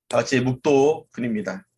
다 같이 묵도 드립니다.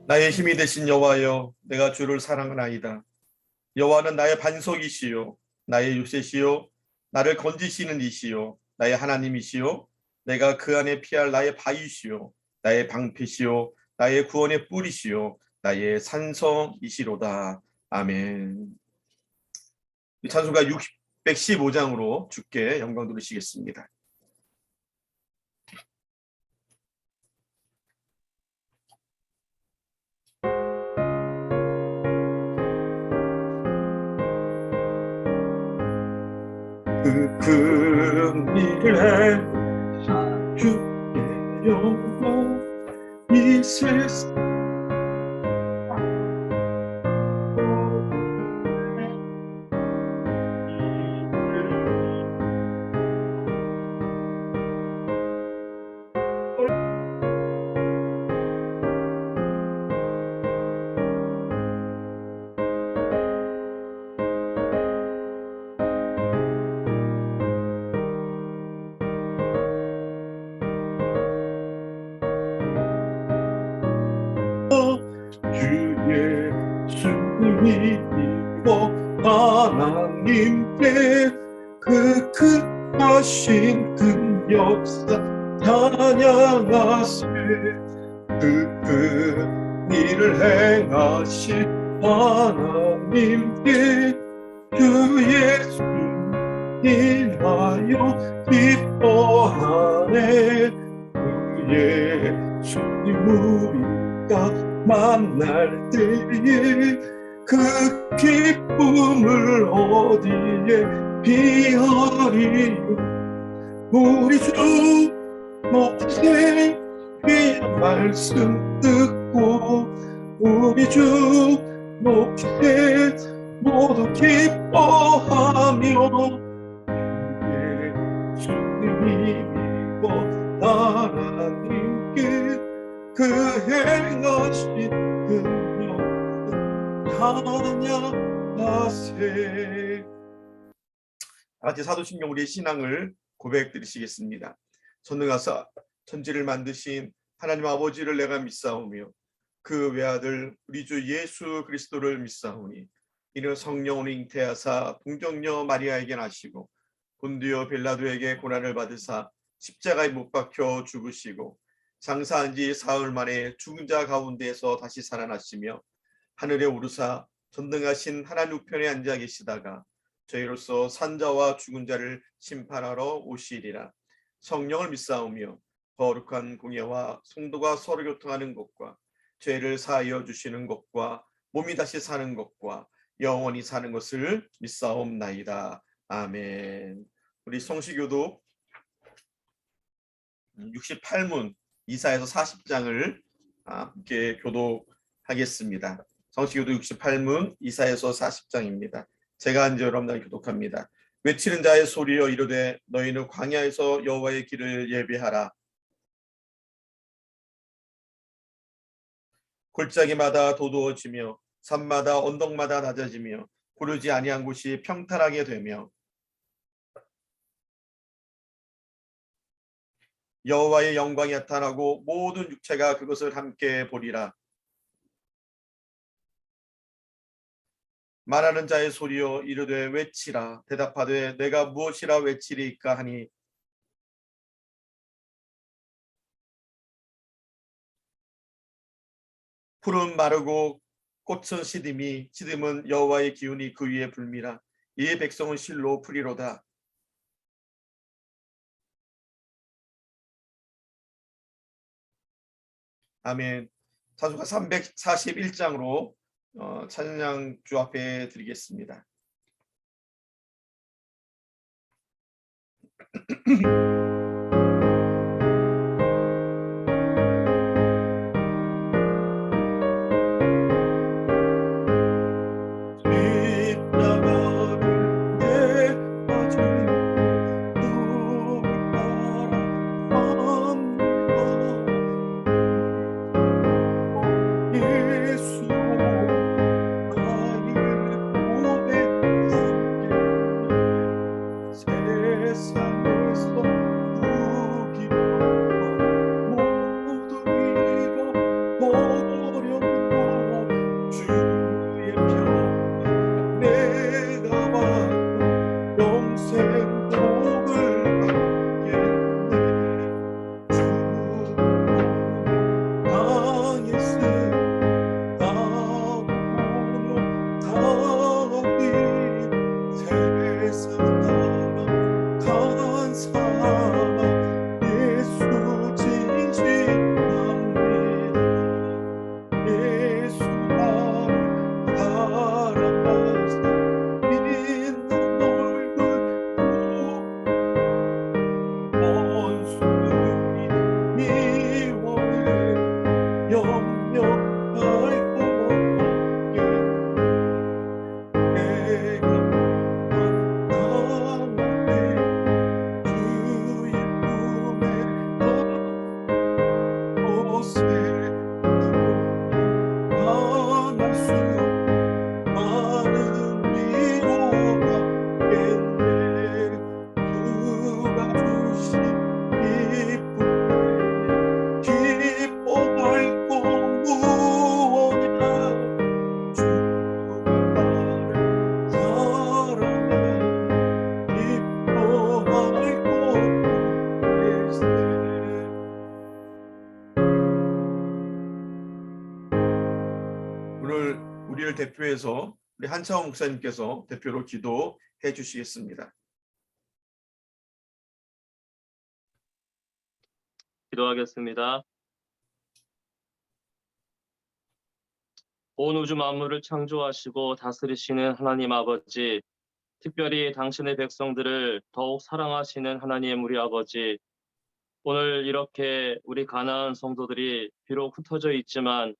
나의 힘이 되신 여호와여, 내가 주를 사랑하나이다. 여호와는 나의 반석이시요 나의 요새시요 나를 건지시는 이시요 나의 하나님이시요 내가 그 안에 피할 나의 바위시요 나의 방패시요 나의 구원의 뿔이시요 나의 산성이시로다. 아멘. 찬송가 115장으로 주께 영광 돌리시겠습니다. 큰 일을 해 주께 영광 이 세상 주 예수님이 믿어 하나님께 그 큰 하신 큰 역사 찬양하세. 그 큰 일을 행하신 하나님께 주 예수 인하여 기뻐하네. 그 예수님 우리가 만날 때에 그 기쁨을 어디에 비하리요. 우리 주 높으신 귀한 말씀 듣고 우리 주 높으신 모두 기뻐하며 주님이 믿고 하나님께 그 행하신 찬양하세. 다같이 사도신경 우리의 신앙을 고백드리시겠습니다. 전능하사 천지를 만드신 하나님 아버지를 내가 믿사오며 그 외아들 우리 주 예수 그리스도를 믿사오니 이는 성령으로 잉태하사 동정녀 마리아에게 나시고 본디오 빌라도에게 고난을 받으사 십자가에 못 박혀 죽으시고 장사한 지 사흘 만에 죽은 자 가운데에서 다시 살아나시며 하늘에 오르사 전능하신 하나님 우편에 앉아 계시다가 저희로서 산자와 죽은 자를 심판하러 오시리라. 성령을 믿사오며 거룩한 공예와 성도가 서로 교통하는 것과 죄를 사하여 주시는 것과 몸이 다시 사는 것과 영원히 사는 것을 믿사옵나이다. 아멘. 우리 성시교독 68문 이사에서 40장을 함께 교독하겠습니다. 성시교독 68문 이사에서 40장입니다. 제가 이제 여러분들 교독합니다. 외치는 자의 소리여 이르되 너희는 광야에서 여호와의 길을 예비하라. 골짜기마다 도두어지며 산마다 언덕마다 낮아지며 고르지 아니한 곳이 평탄하게 되며 여호와의 영광이 나타나고 모든 육체가 그것을 함께 보리라. 말하는 자의 소리여 이르되 외치라. 대답하되 내가 무엇이라 외치리이까 하니 풀은 마르고 꽃은 시듬은 여호와의 기운이 그 위에 불미라. 이에 백성은 실로 풀이로다. 아멘. 찬송가 341장으로 찬양 주 앞에 드리겠습니다. 오늘 우리를 대표해서 우리 한차원 목사님께서 대표로 기도해 주시겠습니다. 기도하겠습니다. 온 우주 만물을 창조하시고 다스리시는 하나님 아버지, 특별히 당신의 백성들을 더욱 사랑하시는 하나님 우리 아버지, 오늘 이렇게 우리 가나안 성도들이 비록 흩어져 있지만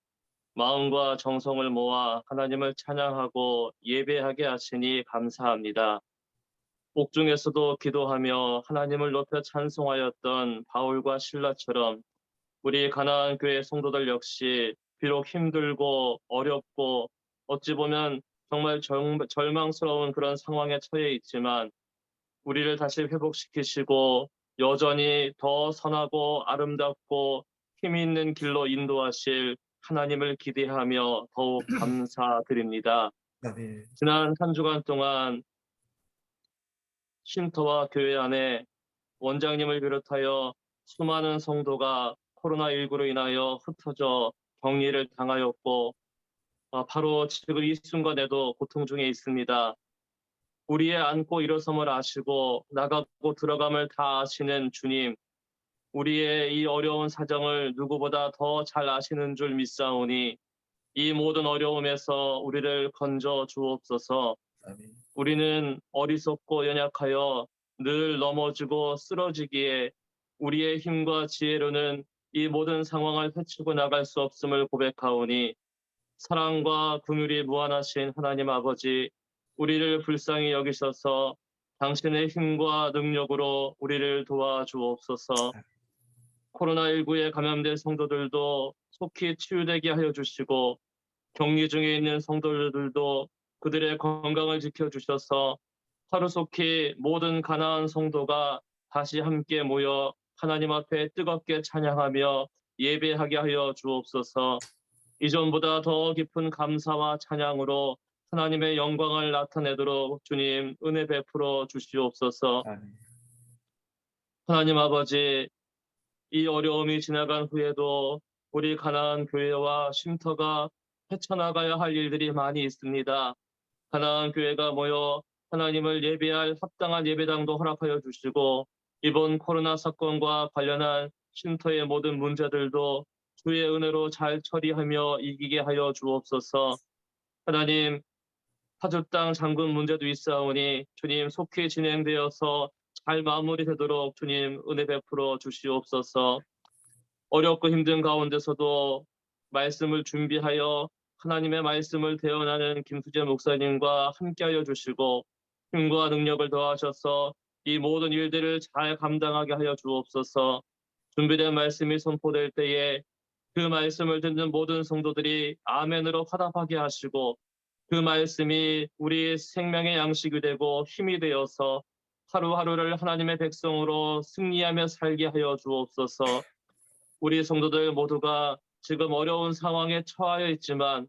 마음과 정성을 모아 하나님을 찬양하고 예배하게 하시니 감사합니다. 옥중에서도 기도하며 하나님을 높여 찬송하였던 바울과 실라처럼 우리 가나안 교회 성도들 역시 비록 힘들고 어렵고 어찌 보면 정말 절망스러운 그런 상황에 처해 있지만 우리를 다시 회복시키시고 여전히 더 선하고 아름답고 힘이 있는 길로 인도하실 하나님을 기대하며 더욱 감사드립니다. 아멘. 지난 한 주간 동안 쉼터와 교회 안에 원장님을 비롯하여 수많은 성도가 코로나19로 인하여 흩어져 격리를 당하였고 바로 지금 이 순간에도 고통 중에 있습니다. 우리의 앉고 일어섬을 아시고 나가고 들어감을 다 아시는 주님, 우리의 이 어려운 사정을 누구보다 더 잘 아시는 줄 믿사오니 이 모든 어려움에서 우리를 건져 주옵소서. 아멘. 우리는 어리석고 연약하여 늘 넘어지고 쓰러지기에 우리의 힘과 지혜로는 이 모든 상황을 헤치고 나갈 수 없음을 고백하오니 사랑과 긍휼이 무한하신 하나님 아버지, 우리를 불쌍히 여기셔서 당신의 힘과 능력으로 우리를 도와주옵소서. 코로나19에 감염된 성도들도 속히 치유되게 하여 주시고 격리 중에 있는 성도들도 그들의 건강을 지켜주셔서 하루속히 모든 가나안 성도가 다시 함께 모여 하나님 앞에 뜨겁게 찬양하며 예배하게 하여 주옵소서. 이전보다 더 깊은 감사와 찬양으로 하나님의 영광을 나타내도록 주님 은혜 베풀어 주시옵소서. 아멘. 하나님 아버지, 이 어려움이 지나간 후에도 우리 가나안 교회와 쉼터가 헤쳐나가야 할 일들이 많이 있습니다. 가나안 교회가 모여 하나님을 예배할 합당한 예배당도 허락하여 주시고 이번 코로나 사건과 관련한 쉼터의 모든 문제들도 주의 은혜로 잘 처리하며 이기게 하여 주옵소서. 하나님, 파주땅 장군 문제도 있사오니 주님 속히 진행되어서 잘 마무리되도록 주님 은혜 베풀어 주시옵소서. 어렵고 힘든 가운데서도 말씀을 준비하여 하나님의 말씀을 대언하는 김수재 목사님과 함께하여 주시고 힘과 능력을 더하셔서 이 모든 일들을 잘 감당하게 하여 주옵소서. 준비된 말씀이 선포될 때에 그 말씀을 듣는 모든 성도들이 아멘으로 화답하게 하시고 그 말씀이 우리 생명의 양식이 되고 힘이 되어서 하루하루를 하나님의 백성으로 승리하며 살게 하여 주옵소서. 우리 성도들 모두가 지금 어려운 상황에 처하여 있지만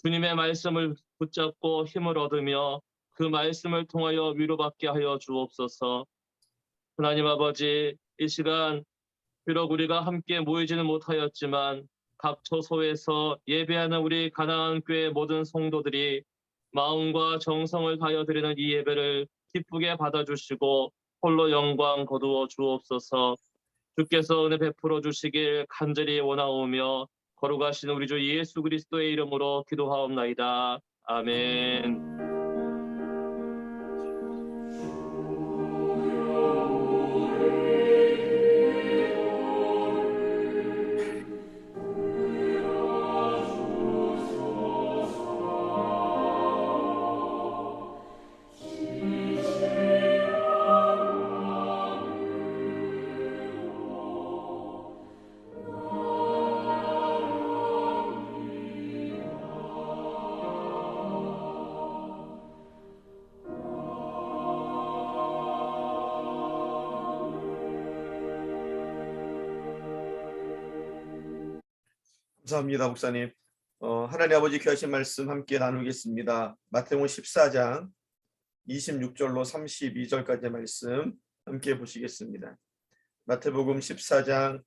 주님의 말씀을 붙잡고 힘을 얻으며 그 말씀을 통하여 위로받게 하여 주옵소서. 하나님 아버지, 이 시간 비록 우리가 함께 모이지는 못하였지만 각 처소에서 예배하는 우리 가나안 교회 모든 성도들이 마음과 정성을 다하여 드리는 이 예배를 기쁘게 받아주시고 홀로 영광 거두어 주옵소서. 주께서 은혜 베풀어 주시길 간절히 원하오며 거룩하신 우리 주 예수 그리스도의 이름으로 기도하옵나이다. 아멘. 감사합니다, 목사님. 하나님 아버지 귀하신 말씀 함께 나누겠습니다. 마태복음 14장 26절로 32절까지의 말씀 함께 보시겠습니다. 마태복음 14장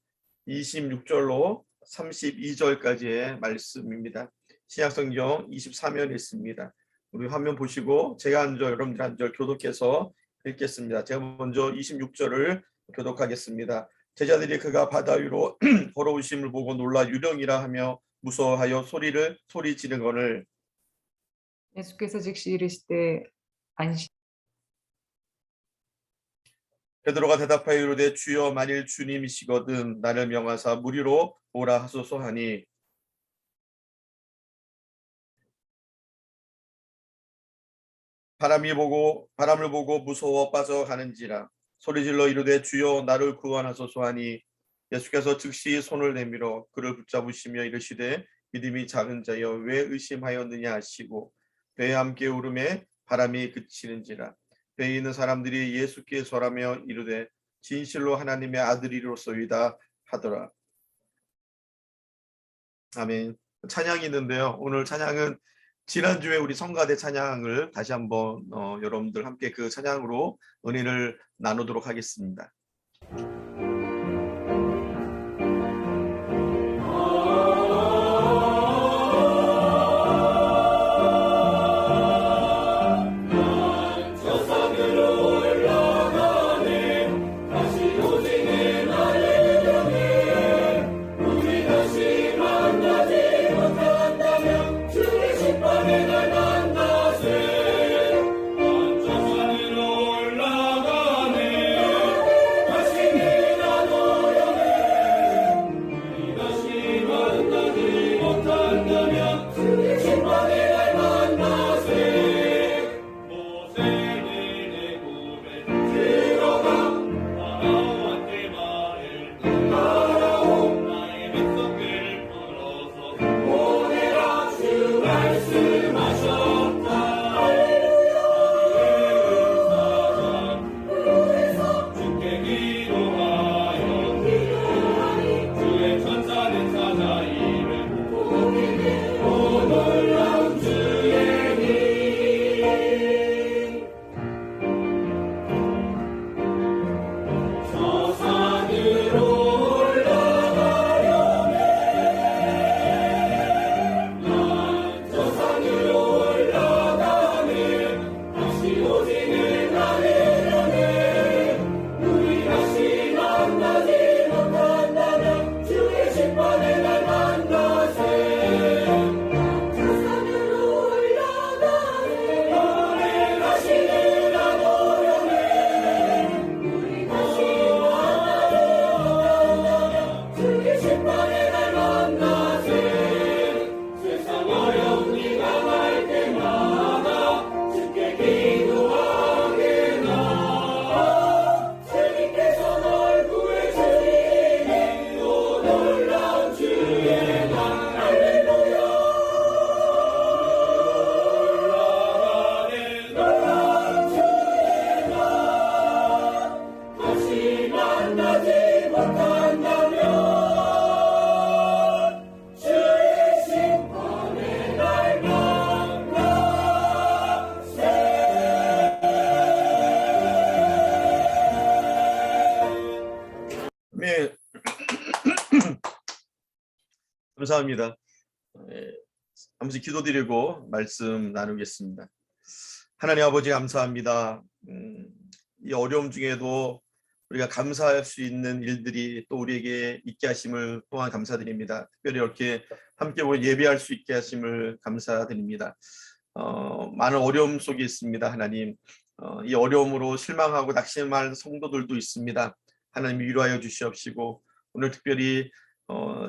26절로 32절까지의 말씀입니다. 신약성경 23면에 있습니다. 우리 화면 보시고 제가 한 절, 여러분들 한 절 교독해서 읽겠습니다. 제가 먼저 26절을 교독하겠습니다. 제자들이 그가 바다 위로 걸어오심을 보고 놀라 유령이라 하며 무서워하여 소리 지르거늘 예수께서 즉시 이르시되 안심. 베드로가 대답하여 이르되 주여 만일 주님이시거든 나를 명하사 물 위로 오라 하소서 하니 바람을 보고 무서워 빠져가는지라 소리질러 이르되 주여 나를 구원하소서 하니 예수께서 즉시 손을 내밀어 그를 붙잡으시며 이르시되 믿음이 작은 자여 왜 의심하였느냐 하시고 배에 함께 오름에 바람이 그치는지라. 배에 있는 사람들이 예수께 절하며 이르되 진실로 하나님의 아들이로소이다 하더라. 아멘. 찬양이 있는데요. 오늘 찬양은 지난주에 우리 성가대 찬양을 다시 한번 여러분들 함께 그 찬양으로 은혜를 나누도록 하겠습니다. 다시 감사합니다. 잠시 기도드리고 말씀 나누겠습니다. 하나님 아버지 감사합니다. 이 어려움 중에도 우리가 감사할 수 있는 일들이 또 우리에게 있게 하심을 또한 감사드립니다. 특별히 이렇게 함께 예배할 수 있게 하심을 감사드립니다. 많은 어려움 속에 있습니다. 하나님, 이 어려움으로 실망하고 낙심할 성도들도 있습니다. 하나님 위로하여 주시옵시고, 오늘 특별히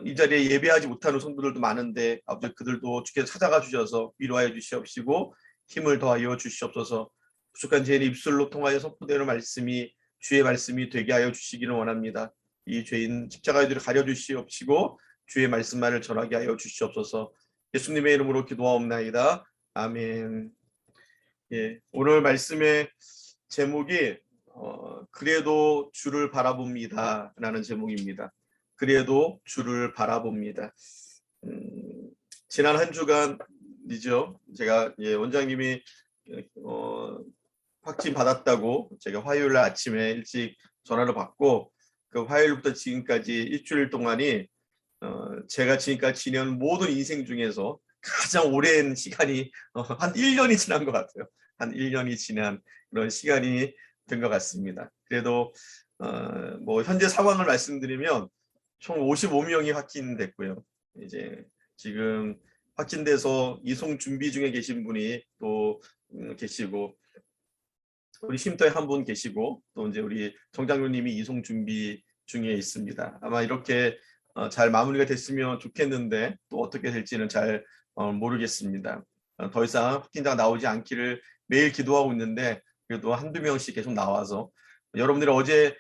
이 자리에 예배하지 못하는 성도들도 많은데 아버지 그들도 주께서 찾아가 주셔서 위로하여 주시옵시고 힘을 더하여 주시옵소서. 부족한 제 입술로 통하여 선포되는 말씀이 주의 말씀이 되게 하여 주시기를 원합니다. 이 죄인 십자가에들을 가려 주시옵시고 주의 말씀만을 전하게 하여 주시옵소서. 예수님의 이름으로 기도하옵나이다. 아멘. 예, 오늘 말씀의 제목이 그래도 주를 바라봅니다 라는 제목입니다. 그래도 주를 바라봅니다. 지난 한 주간이죠. 제가 원장님이 확진 받았다고 제가 화요일 날 아침에 일찍 전화를 받고 그 화요일부터 지금까지 일주일 동안이 제가 지금까지 지낸 모든 인생 중에서 가장 오랜 시간이 한 1년이 지난 것 같아요. 한 1년이 지난 그런 시간이 된 것 같습니다. 그래도 뭐 현재 상황을 말씀드리면 총 55명이 확진됐고요. 이제 지금 확진돼서 이송 준비 중에 계신 분이 또 계시고 우리 쉼터에 한 분 계시고 또 이제 우리 정장로님이 이송 준비 중에 있습니다. 아마 이렇게 잘 마무리가 됐으면 좋겠는데 또 어떻게 될지는 잘 모르겠습니다. 더 이상 확진자가 나오지 않기를 매일 기도하고 있는데 그래도 한두 명씩 계속 나와서 여러분들이 어제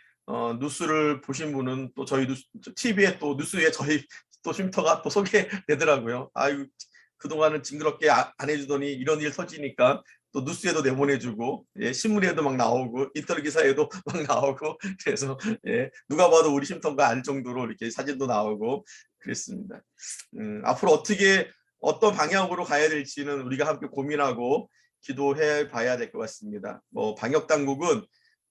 뉴스를 보신 분은 또 저희 TV에 또 뉴스에 저희 또 쉼터가 또 소개되더라고요. 아유 그동안은 징그럽게 안 해주더니 이런 일 터지니까 또 뉴스에도 내보내주고 예, 신문에도 막 나오고 인터넷 기사에도 막 나오고 그래서 예, 누가 봐도 우리 쉼터가 알 정도로 이렇게 사진도 나오고 그랬습니다. 앞으로 어떤 방향으로 가야 될지는 우리가 함께 고민하고 기도해 봐야 될 것 같습니다. 뭐 방역 당국은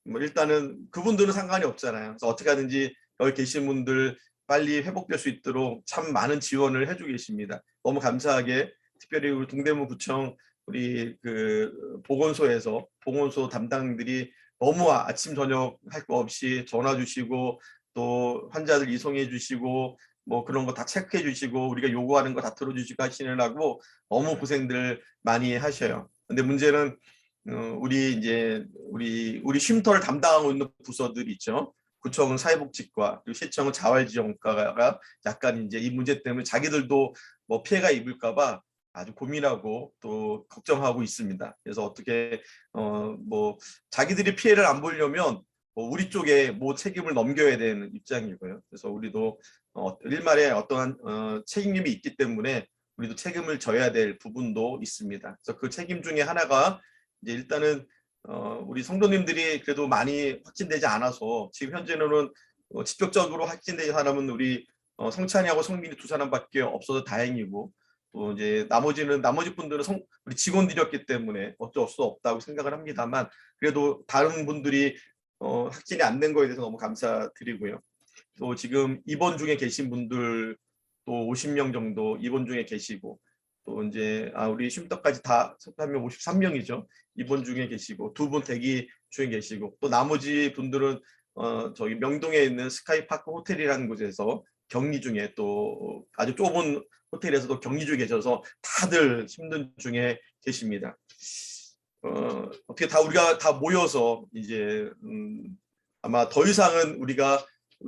뭐 일단은 그분들은 상관이 없잖아요. 그래서 어떻게 하든지 여기 계신 분들 빨리 회복될 수 있도록 참 많은 지원을 해주고 계십니다. 너무 감사하게 특별히 우리 동대문 구청 우리 그 보건소 담당들이 너무 아침 저녁 할 거 없이 전화 주시고 또 환자들 이송해 주시고 뭐 그런 거 다 체크해 주시고 우리가 요구하는 거 다 들어주시고 하시느라고 너무 고생들 많이 하셔요. 근데 문제는 우리 쉼터를 담당하고 있는 부서들 있죠. 구청은 사회복지과, 그리고 시청은 자활지원과가 약간 이제 이 문제 때문에 자기들도 뭐 피해가 입을까봐 아주 고민하고 또 걱정하고 있습니다. 그래서 어떻게 뭐 자기들이 피해를 안 보려면 뭐 우리 쪽에 뭐 책임을 넘겨야 되는 입장이고요. 그래서 우리도 일말에 어떠한 책임이 있기 때문에 우리도 책임을 져야 될 부분도 있습니다. 그래서 그 책임 중에 하나가 이제 일단은 우리 성도님들이 그래도 많이 확진되지 않아서 지금 현재는 직접적으로 확진된 사람은 우리 성찬이하고 성민이 두 사람밖에 없어서 다행이고 또 이제 나머지 분들은 우리 직원들이었기 때문에 어쩔 수 없다고 생각을 합니다만 그래도 다른 분들이 확진이 안 된 거에 대해서 너무 감사드리고요. 또 지금 입원 중에 계신 분들 또 50명 정도 입원 중에 계시고 또 이제 우리 쉼터까지 다 하면 53명이죠. 입원 중에 계시고 두 분 대기 중에 계시고 또 나머지 분들은 저기 명동에 있는 스카이파크 호텔이라는 곳에서 격리 중에 또 아주 좁은 호텔에서도 격리 중에 계셔서 다들 힘든 중에 계십니다. 어떻게 우리가 다 모여서 이제 아마 더 이상은 우리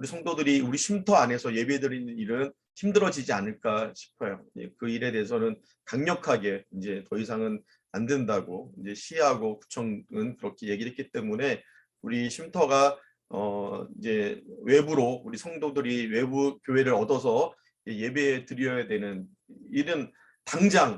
성도들이 우리 쉼터 안에서 예배드리는 일은 힘들어지지 않을까 싶어요. 그 일에 대해서는 강력하게 이제 더 이상은 안 된다고 이제 시하고 구청은 그렇게 얘기를 했기 때문에 우리 쉼터가 이제 외부로 우리 성도들이 외부 교회를 얻어서 예배 드려야 되는 일은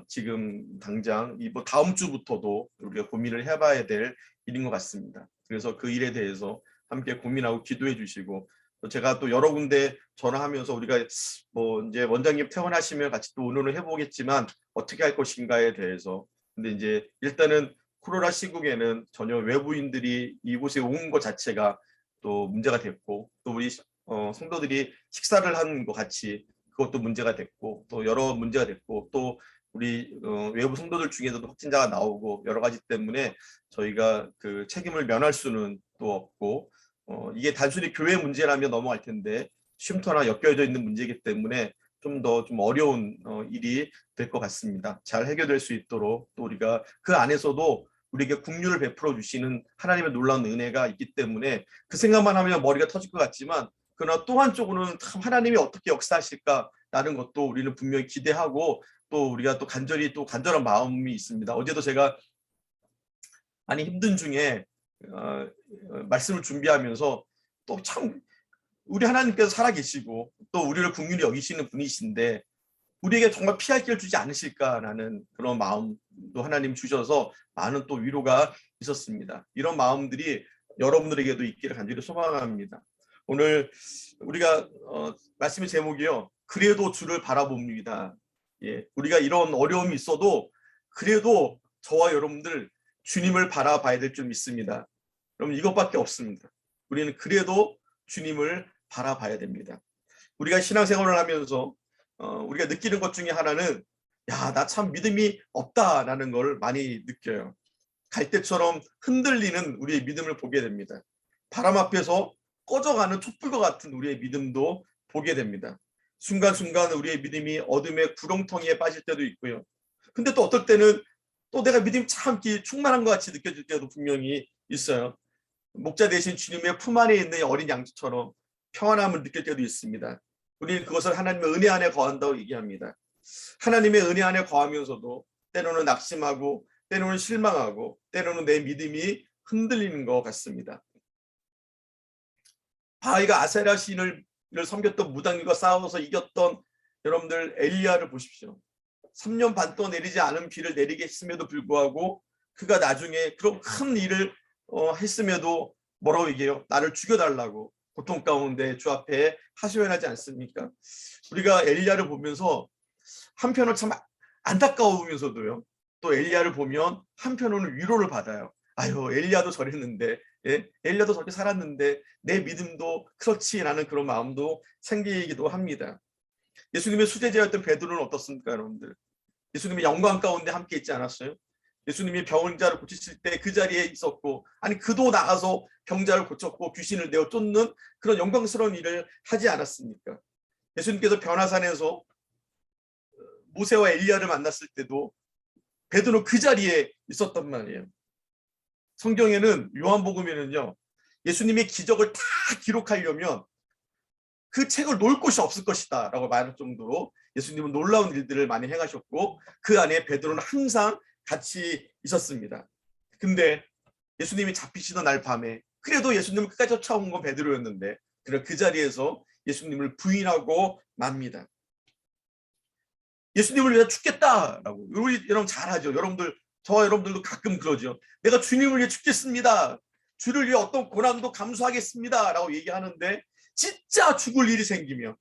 지금 당장 뭐 다음 주부터도 우리가 고민을 해봐야 될 일인 것 같습니다. 그래서 그 일에 대해서 함께 고민하고 기도해 주시고 제가 또 여러 군데 전화하면서 우리가 뭐 이제 원장님 퇴원하시면 같이 또 의논을 해보겠지만 어떻게 할 것인가에 대해서 근데 이제 일단은 코로나 시국에는 전혀 외부인들이 이곳에 온 것 자체가 또 문제가 됐고 또 우리 성도들이 식사를 한 것 같이 그것도 문제가 됐고 또 여러 문제가 됐고 또 우리 외부 성도들 중에서도 확진자가 나오고 여러 가지 때문에 저희가 그 책임을 면할 수는 또 없고 이게 단순히 교회 문제라면 넘어갈 텐데 쉼터나 엮여져 있는 문제이기 때문에 좀 더 좀 어려운 일이 될 것 같습니다. 잘 해결될 수 있도록 또 우리가 그 안에서도 우리에게 긍휼을 베풀어 주시는 하나님의 놀라운 은혜가 있기 때문에 그 생각만 하면 머리가 터질 것 같지만 그러나 또 한쪽으로는 참 하나님이 어떻게 역사하실까라는 것도 우리는 분명히 기대하고 또 우리가 또 간절히 또 간절한 마음이 있습니다. 어제도 제가 많이 힘든 중에 말씀을 준비하면서 또 참 우리 하나님께서 살아계시고 또 우리를 긍휼히 여기시는 분이신데 우리에게 정말 피할 길을 주지 않으실까라는 그런 마음도 하나님 주셔서 많은 또 위로가 있었습니다. 이런 마음들이 여러분들에게도 있기를 간절히 소망합니다. 오늘 우리가 말씀의 제목이요. 그래도 주를 바라봅니다. 예, 우리가 이런 어려움이 있어도 그래도 저와 여러분들 주님을 바라봐야 될 줄 믿습니다. 여러분 이것밖에 없습니다. 우리는 그래도 주님을 바라봐야 됩니다. 우리가 신앙생활을 하면서 우리가 느끼는 것 중에 하나는 야, 나 참 믿음이 없다라는 걸 많이 느껴요. 갈대처럼 흔들리는 우리의 믿음을 보게 됩니다. 바람 앞에서 꺼져가는 촛불과 같은 우리의 믿음도 보게 됩니다. 순간순간 우리의 믿음이 어둠의 구렁텅이에 빠질 때도 있고요. 근데 또 어떨 때는 또 내가 믿음이 참 충만한 것 같이 느껴질 때도 분명히 있어요. 목자 대신 주님의 품 안에 있는 어린 양처럼 평안함을 느낄 때도 있습니다. 우리는 그것을 하나님의 은혜 안에 거한다고 얘기합니다. 하나님의 은혜 안에 거하면서도 때로는 낙심하고 때로는 실망하고 때로는 내 믿음이 흔들리는 것 같습니다. 바위가 아세라 신을 섬겼던 무당들과 싸워서 이겼던 여러분들 엘리야를 보십시오. 3년 반 동안 내리지 않은 비를 내리게 했음에도 불구하고 그가 나중에 그런 큰 일을 했음에도 뭐라고 얘기해요? 나를 죽여달라고 고통 가운데 주 앞에 하소연하지 않습니까? 우리가 엘리야를 보면서 한편은 참 안타까우면서도요. 또 엘리야를 보면 한편으로는 위로를 받아요. 아유 엘리야도 저랬는데 엘리야도 저렇게 살았는데 내 믿음도 그렇지라는 그런 마음도 생기기도 합니다. 예수님의 수제자였던 베드로는 어떻습니까 여러분들? 예수님의 영광 가운데 함께 있지 않았어요? 예수님이 병자를 고치실 때 그 자리에 있었고 아니 그도 나가서 병자를 고쳤고 귀신을 내어 쫓는 그런 영광스러운 일을 하지 않았습니까? 예수님께서 변화산에서 모세와 엘리야를 만났을 때도 베드로 그 자리에 있었단 말이에요. 성경에는 요한복음에는요. 예수님의 기적을 다 기록하려면 그 책을 놓을 곳이 없을 것이다 라고 말할 정도로 예수님은 놀라운 일들을 많이 행하셨고 그 안에 베드로는 항상 같이 있었습니다. 근데 예수님이 잡히시던 날 밤에 그래도 예수님을 끝까지 쫓아온 건 베드로였는데 그 자리에서 예수님을 부인하고 맙니다. 예수님을 위해 죽겠다라고. 우리 여러분 잘하죠. 여러분들 저와 여러분들도 가끔 그러죠. 내가 주님을 위해 죽겠습니다. 주를 위해 어떤 고난도 감수하겠습니다 라고 얘기하는데 진짜 죽을 일이 생기면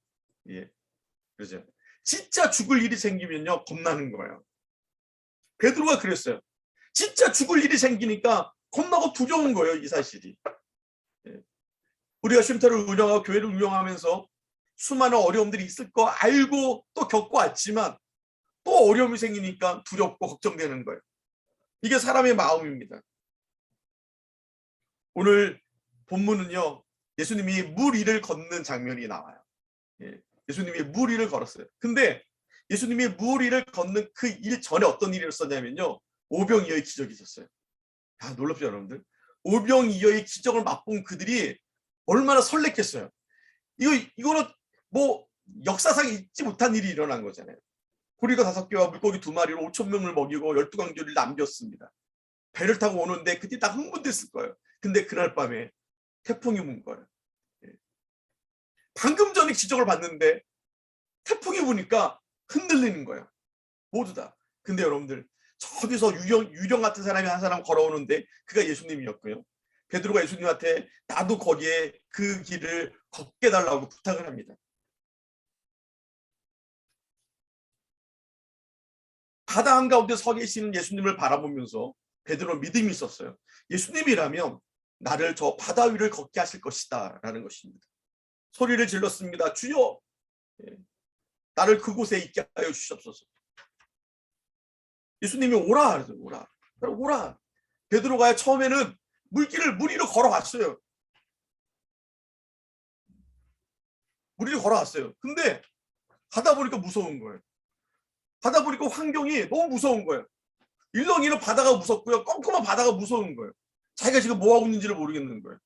그렇죠. 진짜 죽을 일이 생기면요 겁나는 거예요. 베드로가 그랬어요. 진짜 죽을 일이 생기니까 겁나고 두려운 거예요. 이 사실이. 우리가 쉼터를 운영하고 교회를 운영하면서 수많은 어려움들이 있을 거 알고 또 겪어왔지만 또 어려움이 생기니까 두렵고 걱정되는 거예요. 이게 사람의 마음입니다. 오늘 본문은요. 예수님이 물 위를 걷는 장면이 나와요. 예수님이 물 위를 걸었어요. 근데 예수님이 물 위를 걷는 그 일 전에 어떤 일이 있었냐면요. 오병이어의 기적이 있었어요. 아, 놀랍죠 여러분들? 오병이어의 기적을 맛본 그들이 얼마나 설렜겠어요. 이거는 뭐 역사상 잊지 못한 일이 일어난 거잖아요. 고리가 5개와 물고기 2마리로 5,000명을 먹이고 12광주를 남겼습니다. 배를 타고 오는데 그때 다 흥분됐을 거예요. 근데 그날 밤에 태풍이 분 거예요. 방금 전에 기적을 봤는데 태풍이 부니까 흔들리는 거예요. 모두 다. 근데 여러분들 저기서 유령 같은 사람이 한 사람 걸어오는데 그가 예수님이었고요. 베드로가 예수님한테 나도 거기에 그 길을 걷게 해달라고 부탁을 합니다. 바다 한가운데 서 계시는 예수님을 바라보면서 베드로 믿음이 있었어요. 예수님이라면 나를 저 바다 위를 걷게 하실 것이다 라는 것입니다. 소리를 질렀습니다. 주여 나를 그곳에 있게 하여 주시옵소서. 예수님이 오라 그래서 오라. 베드로가 처음에는 물 위로 걸어갔어요. 물 위로 걸어갔어요. 근데 가다 보니까 무서운 거예요. 가다 보니까 환경이 너무 무서운 거예요. 일렁이는 바다가 무섭고요. 껌껌한 바다가 무서운 거예요. 자기가 지금 뭐 하고 있는지를 모르겠는 거예요.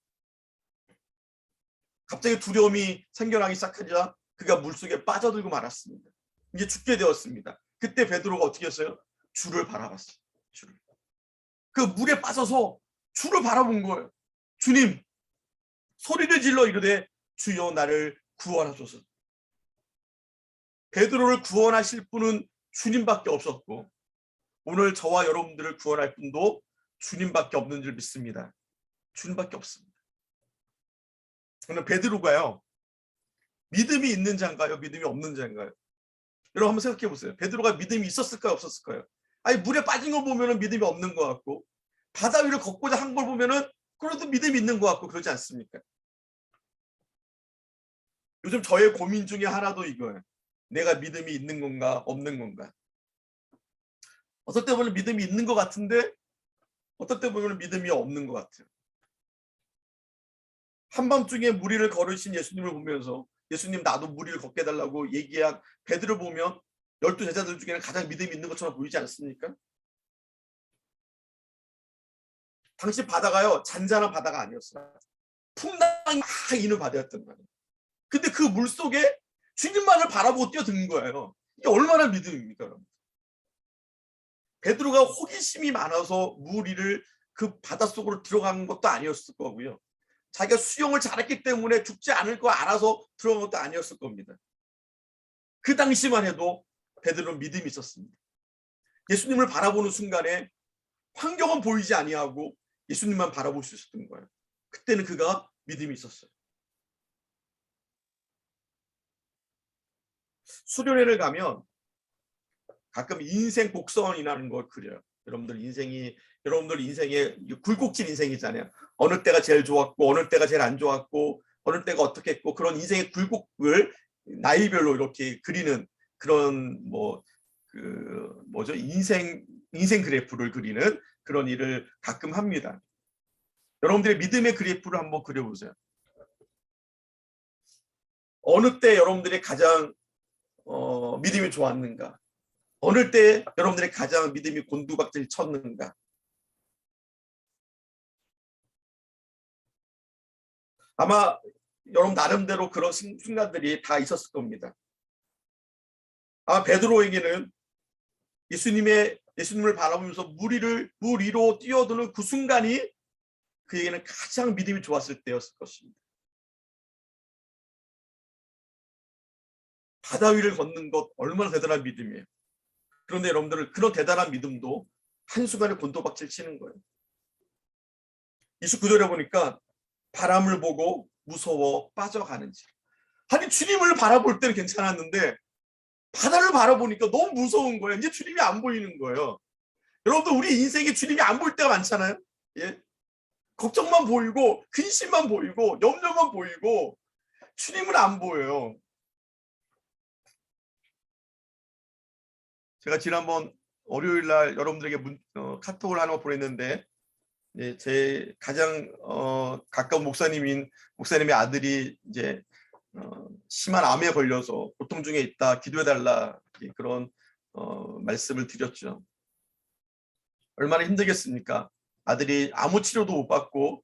갑자기 두려움이 생겨나기 시작하자 그가 물속에 빠져들고 말았습니다. 이제 죽게 되었습니다. 그때 베드로가 어떻게 했어요? 주를 바라봤어요. 주를. 그 물에 빠져서 주를 바라본 거예요. 주님, 소리를 질러 이르되 주여 나를 구원하소서. 베드로를 구원하실 분은 주님밖에 없었고 오늘 저와 여러분들을 구원할 분도 주님밖에 없는 줄 믿습니다. 주님밖에 없습니다. 오늘 베드로가요, 믿음이 있는 자인가요? 믿음이 없는 자인가요? 여러분 한번 생각해 보세요. 베드로가 믿음이 있었을까요? 없었을까요? 아니 물에 빠진 걸 보면은 믿음이 없는 것 같고 바다 위를 걷고자 한 걸 보면은 그래도 믿음이 있는 것 같고 그러지 않습니까? 요즘 저의 고민 중에 하나도 이거예요. 내가 믿음이 있는 건가 없는 건가. 어떨 때 보면 믿음이 있는 것 같은데 어떨 때 보면 믿음이 없는 것 같아요. 한밤중에 물 위를 걸으신 예수님을 보면서 예수님 나도 물 위를 걷게 해달라고 얘기한 베드로 보면 12 제자들 중에는 가장 믿음이 있는 것처럼 보이지 않습니까? 당시 바다가요 잔잔한 바다가 아니었어요. 풍랑이 막 이는 바다였단 말이에요. 근데 그 물속에 주님만을 바라보고 뛰어든 거예요. 이게 얼마나 믿음입니까? 여러분? 베드로가 호기심이 많아서 물 위를 그 바닷속으로 들어간 것도 아니었을 거고요. 자기가 수영을 잘했기 때문에 죽지 않을 거 알아서 들어간 것도 아니었을 겁니다. 그 당시만 해도 베드로는 믿음이 있었습니다. 예수님을 바라보는 순간에 환경은 보이지 아니하고 예수님만 바라볼 수 있었던 거예요. 그때는 그가 믿음이 있었어요. 수련회를 가면 가끔 인생 곡선이라는 걸 그려요. 여러분들 인생의 굴곡진 인생이잖아요. 어느 때가 제일 좋았고 어느 때가 제일 안 좋았고 어느 때가 어떻게 했고 그런 인생의 굴곡을 나이별로 이렇게 그리는 그런 인생 그래프를 그리는 그런 일을 가끔 합니다. 여러분들의 믿음의 그래프를 한번 그려보세요. 어느 때 여러분들이 가장 믿음이 좋았는가? 어느 때 여러분들이 가장 믿음이 곤두박질 쳤는가? 아마 여러분 나름대로 그런 순간들이 다 있었을 겁니다. 아마 베드로에게는 예수님을 바라보면서 물 위로 뛰어드는 그 순간이 그에게는 가장 믿음이 좋았을 때였을 것입니다. 바다 위를 걷는 것 얼마나 대단한 믿음이에요. 그런데 여러분들 그런 대단한 믿음도 한순간에 곤도박질 치는 거예요. 29절에 보니까 바람을 보고 무서워 빠져가는지. 아니 주님을 바라볼 때는 괜찮았는데 바다를 바라보니까 너무 무서운 거예요. 이제 주님이 안 보이는 거예요. 여러분들 우리 인생에 주님이 안 보일 때가 많잖아요. 예? 걱정만 보이고 근심만 보이고 염려만 보이고 주님은 안 보여요. 제가 지난번 월요일 날 여러분들에게 카톡을 하나 보냈는데 제 가장 가까운 목사님의 아들이 이제 심한 암에 걸려서 고통 중에 있다 기도해달라 그런 말씀을 드렸죠. 얼마나 힘들겠습니까? 아들이 아무 치료도 못 받고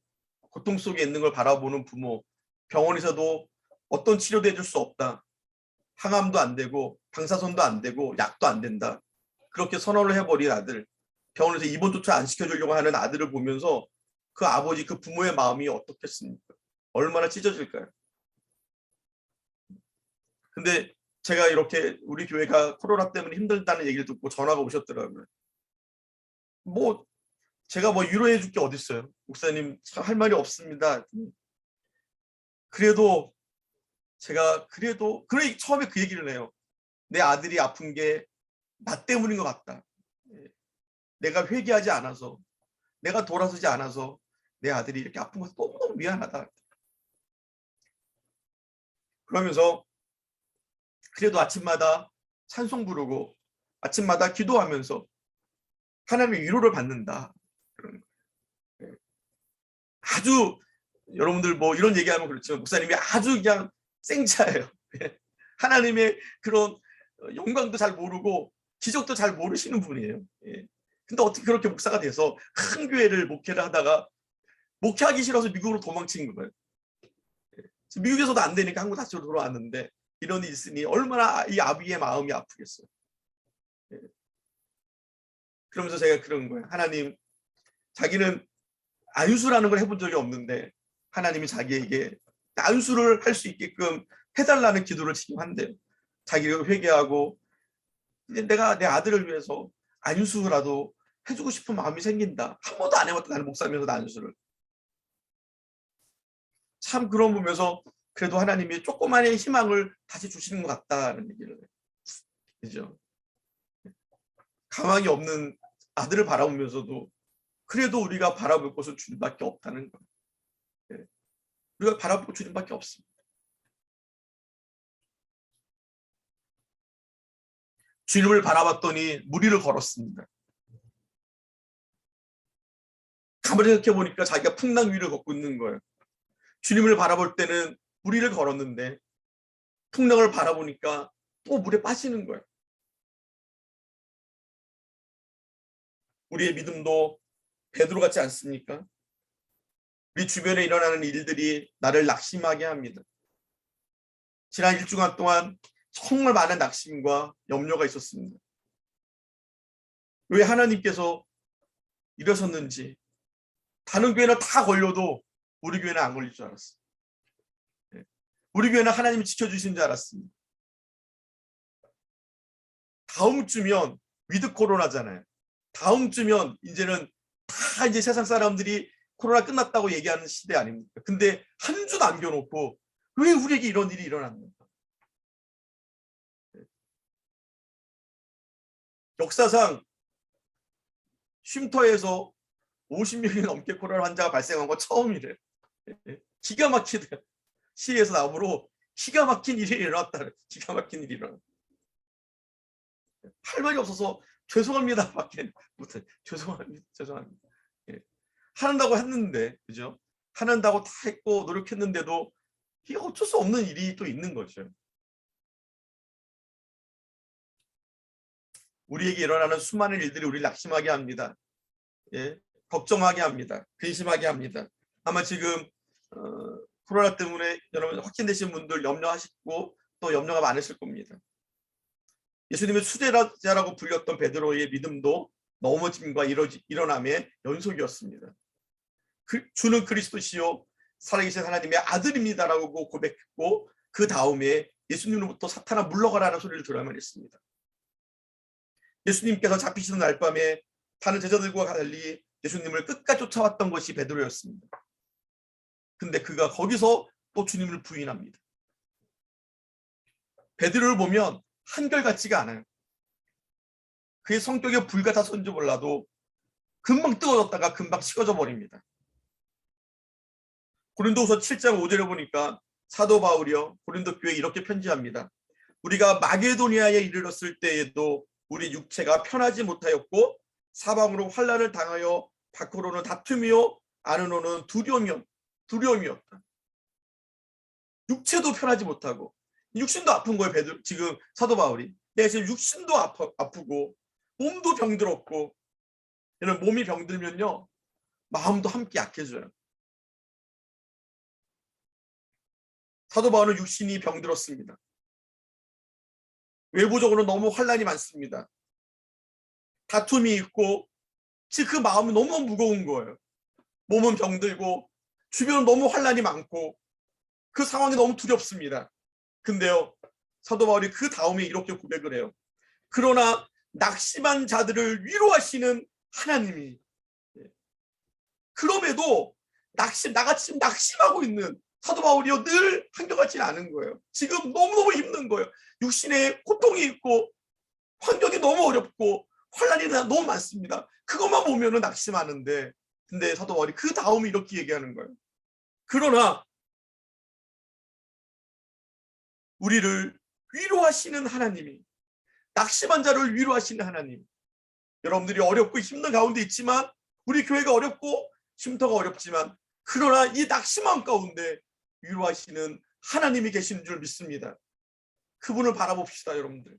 고통 속에 있는 걸 바라보는 부모, 병원에서도 어떤 치료도 해줄 수 없다. 항암도 안 되고 방사선도 안 되고 약도 안 된다. 그렇게 선언을 해버린 아들, 병원에서 입원조차 안 시켜주려고 하는 아들을 보면서 그 아버지, 그 부모의 마음이 어떻겠습니까? 얼마나 찢어질까요? 근데 제가 이렇게 우리 교회가 코로나 때문에 힘들다는 얘기를 듣고 전화가 오셨더라고요. 제가 위로해 줄 게 어디 있어요? 목사님 참 할 말이 없습니다. 그래도 처음에 그 얘기를 해요. 내 아들이 아픈 게 나 때문인 것 같다. 내가 회개하지 않아서, 내가 돌아서지 않아서 내 아들이 이렇게 아픈 것도 너무너무 미안하다. 그러면서 그래도 아침마다 찬송 부르고 아침마다 기도하면서 하나님의 위로를 받는다. 그런 거예요. 아주 여러분들 뭐 이런 얘기하면 그렇지만 목사님이 아주 그냥 생차예요. 하나님의 그런 영광도 잘 모르고 기적도 잘 모르시는 분이에요. 근데 어떻게 그렇게 목사가 돼서 큰 교회를 목회를 하다가 목회하기 싫어서 미국으로 도망친 거예요. 미국에서도 안 되니까 한국 다시 돌아왔는데 이런 일이 있으니 얼마나 이 아비의 마음이 아프겠어요. 그러면서 제가 그런 거예요. 하나님, 자기는 안수라는 걸 해본 적이 없는데 하나님이 자기에게 안수를 할 수 있게끔 해달라는 기도를 지금 한대요. 자기가 회개하고 이제 내가 내 아들을 위해서 안수라도 해주고 싶은 마음이 생긴다. 한 번도 안 해봤다. 나는 목사면서 안수를. 참 그런 보면서 그래도 하나님이 조그만의 희망을 다시 주시는 것 같다는 얘기를 해요. 그죠? 가망이 없는 아들을 바라보면서도 그래도 우리가 바라볼 곳은 주님밖에 없다는 거예요. 우리가 바라볼 주님밖에 없습니다. 주님을 바라봤더니 무리를 걸었습니다. 가만히 생각해 보니까 자기가 풍랑 위를 걷고 있는 거예요. 주님을 바라볼 때는 무리를 걸었는데 풍랑을 바라보니까 또 물에 빠지는 거예요. 우리의 믿음도 베드로 같지 않습니까? 우리 주변에 일어나는 일들이 나를 낙심하게 합니다. 지난 1주간 동안 정말 많은 낙심과 염려가 있었습니다. 왜 하나님께서 이러셨는지, 다른 교회는 다 걸려도 우리 교회는 안 걸릴 줄 알았어요. 우리 교회는 하나님이 지켜주신 줄 알았습니다. 다음 주면 위드 코로나잖아요. 다음 주면 이제는 다 이제 세상 사람들이 코로나 끝났다고 얘기하는 시대 아닙니까? 근데 한 주 남겨놓고 왜 우리에게 이런 일이 일어났는가? 역사상 쉼터에서 50명이 넘게 코로나 환자가 발생한 건 처음이래요. 기가 막히다. 시에서 나무로 기가 막힌 일이 일어났다. 기가 막힌 일이 일어났다. 할 말이 없어서 죄송합니다 밖에 못해. 죄송합니다. 하는다고 했는데, 그죠? 하는다고 다 했고 노력했는데도 이게 어쩔 수 없는 일이 또 있는 거죠. 우리에게 일어나는 수많은 일들이 우리를 낙심하게 합니다. 걱정하게 합니다. 근심하게 합니다. 아마 지금 코로나 때문에 여러분 확진되신 분들 염려하시고 또 염려가 많으실 겁니다. 예수님의 수제자라고 불렸던 베드로의 믿음도 넘어짐과 일어남의 연속이었습니다. 주는 그리스도시요 살아계신 하나님의 아들입니다라고 고백했고 그 다음에 예수님으로부터 사탄아 물러가라는 소리를 들어야만 했습니다. 예수님께서 잡히시는 날 밤에 다른 제자들과 달리 예수님을 끝까지 쫓아왔던 것이 베드로였습니다. 근데 그가 거기서 또 주님을 부인합니다. 베드로를 보면 한결같지가 않아요. 그의 성격이 불같아서인지 몰라도 금방 뜨거워졌다가 금방 식어져 버립니다. 고린도후서 7장 5절에 보니까 사도 바울이요 고린도 교회에 이렇게 편지합니다. 우리가 마게도니아에 이르렀을 때에도 우리 육체가 편하지 못하였고 사방으로 환난을 당하여 밖으로는 다툼이요 안으로는 두려움이었다. 육체도 편하지 못하고 육신도 아픈 거예요. 지금 사도 바울이 내가 지금 육신도 아프고 몸도 병들었고 이런 몸이 병들면요 마음도 함께 약해져요. 사도 바울은 육신이 병들었습니다. 외부적으로 너무 환난이 많습니다. 다툼이 있고 그 마음이 너무 무거운 거예요. 몸은 병들고 주변은 너무 환난이 많고 그 상황이 너무 두렵습니다. 근데요 사도 바울이 그 다음에 이렇게 고백을 해요. 그러나 낙심한 자들을 위로하시는 하나님이 그럼에도 나같이 낙심하고 있는 사도 바울이요 늘 한결같지 않은 거예요. 지금 너무너무 힘든 거예요. 육신에 고통이 있고 환경이 너무 어렵고 환난이 너무 많습니다. 그것만 보면은 낙심하는데 근데 사도 바울이 그 다음에 이렇게 얘기하는 거예요. 그러나 우리를 위로하시는 하나님이, 낙심한 자를 위로하시는 하나님. 여러분들이 어렵고 힘든 가운데 있지만, 우리 교회가 어렵고 쉼터가 어렵지만, 그러나 이 낙심한 가운데 위로하시는 하나님이 계시는 줄 믿습니다. 그분을 바라봅시다, 여러분들.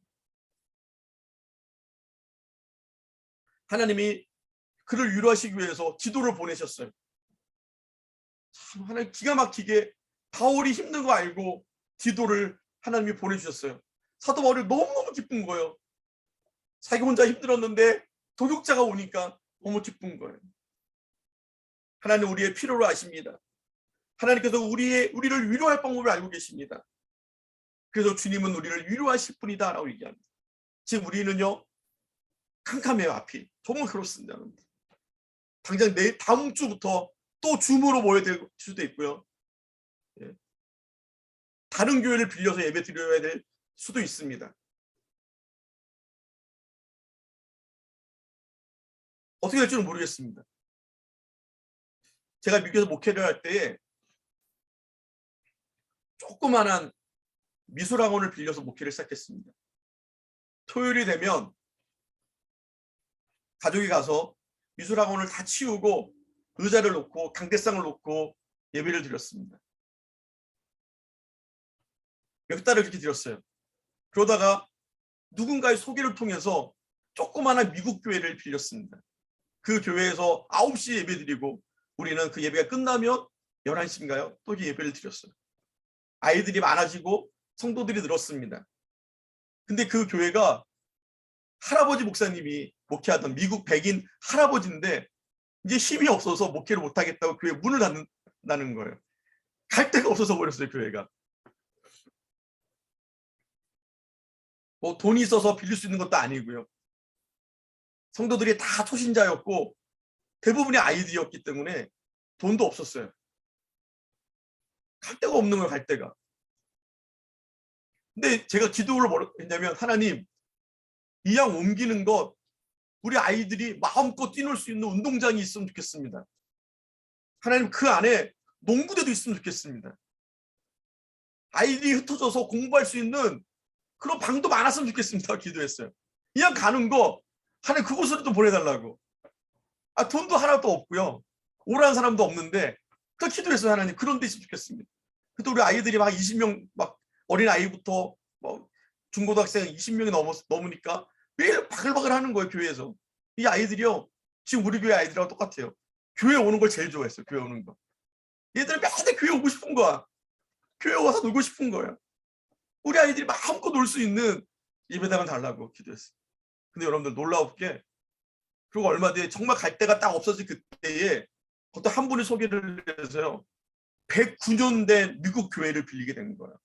하나님이 그를 위로하시기 위해서 기도를 보내셨어요. 참 하나님 기가 막히게 바울이 힘든 거 알고 기도를 하나님이 보내주셨어요. 사도 바울이 너무너무 기쁜 거예요. 자기 혼자 힘들었는데 도둑자가 오니까 너무 기쁜 거예요. 하나님 우리의 필요를 아십니다. 하나님께서 우리를 위로할 방법을 알고 계십니다. 그래서 주님은 우리를 위로하실 분이다 라고 얘기합니다. 지금 우리는요 캄캄해요. 앞이 정말 그렇습니다. 당장 내일 다음 주부터 또 줌으로 모여야 될 수도 있고요. 예. 다른 교회를 빌려서 예배 드려야 될 수도 있습니다. 어떻게 될지는 모르겠습니다. 제가 미국에서 목회를 할 때에 조그만한 미술학원을 빌려서 목회를 시작했습니다. 토요일이 되면 가족이 가서 미술학원을 다 치우고 의자를 놓고 강대상을 놓고 예배를 드렸습니다. 몇 달을 그렇게 드렸어요. 그러다가 누군가의 소개를 통해서 조그마한 미국 교회를 빌렸습니다. 그 교회에서 9시에 예배 드리고 우리는 그 예배가 끝나면 11시인가요? 또 예배를 드렸어요. 아이들이 많아지고 성도들이 늘었습니다. 근데 그 교회가 할아버지 목사님이 목회하던 미국 백인 할아버지인데 이제 힘이 없어서 목회를 못하겠다고 교회 문을 닫는다는 거예요. 갈 데가 없어서 버렸어요. 교회가. 뭐 돈이 있어서 빌릴 수 있는 것도 아니고요. 성도들이 다 초신자였고 대부분이 아이들이었기 때문에 돈도 없었어요. 갈 데가 없는 거예요. 갈 데가. 근데 제가 기도를 했냐면 하나님 이 양 옮기는 것 우리 아이들이 마음껏 뛰놀 수 있는 운동장이 있으면 좋겠습니다. 하나님 그 안에 농구대도 있으면 좋겠습니다. 아이들이 흩어져서 공부할 수 있는 그런 방도 많았으면 좋겠습니다. 기도했어요. 이 양 가는 거 하나님 그곳으로 좀 보내달라고. 돈도 하나도 없고요. 오라는 사람도 없는데 그 기도했어요. 하나님 그런 데 있으면 좋겠습니다. 그때 우리 아이들이 막 20명 막 어린 아이부터 뭐 중고등학생 20명이 넘으니까 매일 바글바글 하는 거예요. 교회에서. 이 아이들이요. 지금 우리 교회 아이들하고 똑같아요. 교회 오는 걸 제일 좋아했어요. 교회 오는 거. 얘들은 맨날 교회 오고 싶은 거야. 교회 와서 놀고 싶은 거야. 우리 아이들이 마음껏 놀 수 있는 예배당을 달라고 기도했어요. 근데 여러분들 놀라웠게 그리고 얼마 뒤에 정말 갈 데가 딱 없어진 그때에 어떤 한 분이 소개를 해서요. 109년 된 미국 교회를 빌리게 된 거예요.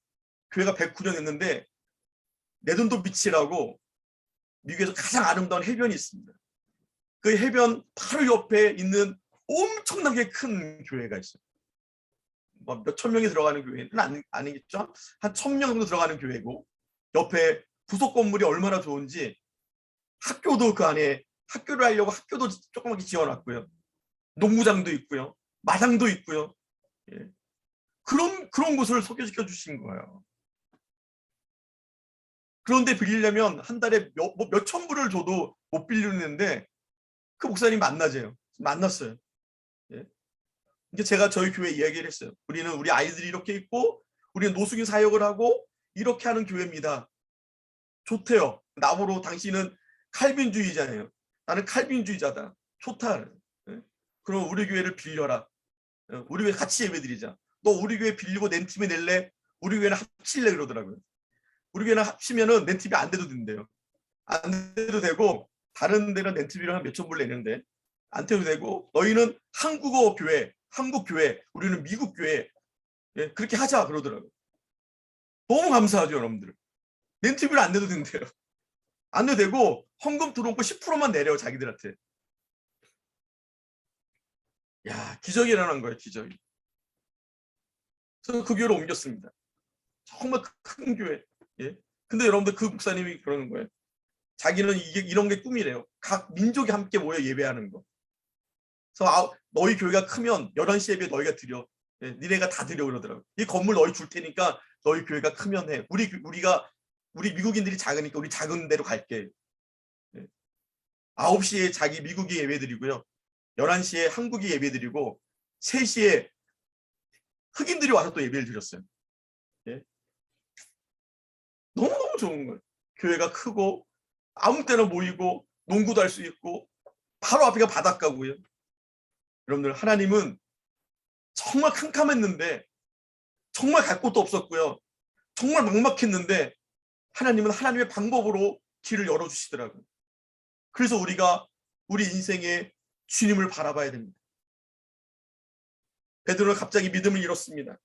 교회가 109년 됐는데 네돈도 비치라고 미국에서 가장 아름다운 해변이 있습니다. 그 해변 바로 옆에 있는 엄청나게 큰 교회가 있어요. 뭐 몇천 명이 들어가는 교회는 아니겠죠? 한 1000명 정도 들어가는 교회고 옆에 부속 건물이 얼마나 좋은지 학교도 그 안에 학교를 하려고 학교도 조그맣게 지어놨고요. 농구장도 있고요. 마당도 있고요. 예. 그런 곳을 소개시켜 주신 거예요. 그런데 빌리려면 한 달에 몇천 불을 줘도 못 빌리는데 그 목사님 만났어요. 예. 이제 제가 저희 교회 이야기를 했어요. 우리는 우리 아이들이 이렇게 있고 우리는 노숙인 사역을 하고 이렇게 하는 교회입니다. 좋대요. 나보고 당신은 칼빈주의자예요. 나는 칼빈주의자다. 좋다. 예. 그럼 우리 교회를 빌려라. 우리 교회 같이 예배드리자. 너 우리 교회 빌리고 낸 팀에 낼래? 우리 교회는 합칠래 그러더라고요. 우리 교회는 합치면은 낸 팀이 안 돼도 된대요. 안 돼도 되고 다른 데는 렌트비를 한 몇천 불 내는데 안 돼도 되고 너희는 한국 교회, 우리는 미국 교회 예, 그렇게 하자 그러더라고요. 너무 감사하죠 여러분들. 렌트비를 안 내도 된대요. 안 내도 되고 헌금 들어온 거 10%만 내려요 자기들한테. 야 기적이 일어난 거예요 기적이. 그래서 그 교회로 옮겼습니다. 정말 큰 교회. 예. 근데 여러분들 그 목사님이 그러는 거예요. 자기는 이런 게 꿈이래요. 각 민족이 함께 모여 예배하는 거. 그래서 너희 교회가 크면 11시 예배 너희가 드려. 예, 니네가 다 드려 그러더라고요. 이 건물 너희 줄 테니까 너희 교회가 크면 해. 우리가 우리 미국인들이 작으니까 우리 작은 데로 갈게. 9시에 자기 미국이 예배드리고요. 11시에 한국이 예배드리고 3시에 흑인들이 와서 또 예배를 드렸어요. 예. 너무너무 좋은 거예요. 교회가 크고 아무 때나 모이고 농구도 할 수 있고 바로 앞에가 바닷가고요. 여러분들, 하나님은 정말 캄캄했는데, 정말 갈 곳도 없었고요. 정말 막막했는데 하나님은 하나님의 방법으로 길을 열어주시더라고요. 그래서 우리가 우리 인생에 주님을 바라봐야 됩니다. 베드로는 갑자기 믿음을 잃었습니다.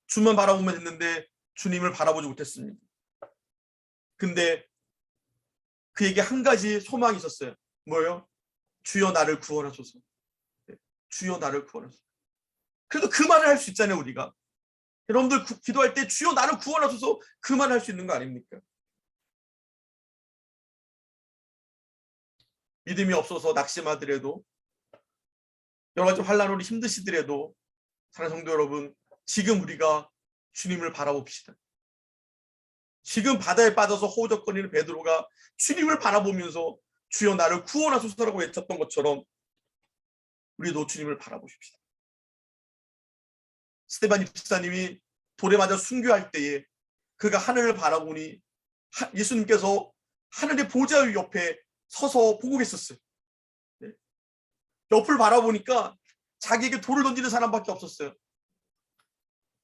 주만 바라보면 됐는데 주님을 바라보지 못했습니다. 근데 그에게 한 가지 소망이 있었어요. 뭐예요? 주여 나를 구원하소서. 주여 나를 구원하소서. 그래도 그 말을 할 수 있잖아요, 우리가. 여러분들 기도할 때 주여 나를 구원하소서, 그 말을 할 수 있는 거 아닙니까? 믿음이 없어서 낙심하더라도, 여러 가지 환난으로 힘드시더라도, 사랑하는 성도 여러분, 지금 우리가 주님을 바라봅시다. 지금 바다에 빠져서 호적거리는 베드로가 주님을 바라보면서 주여 나를 구원하소서라고 외쳤던 것처럼 우리도 주님을 바라보십시다. 스데반 집사님이 돌에 맞아 순교할 때에 그가 하늘을 바라보니 예수님께서 하늘의 보좌 옆에 서서 보고 계셨어요. 옆을 바라보니까 자기에게 돌을 던지는 사람밖에 없었어요.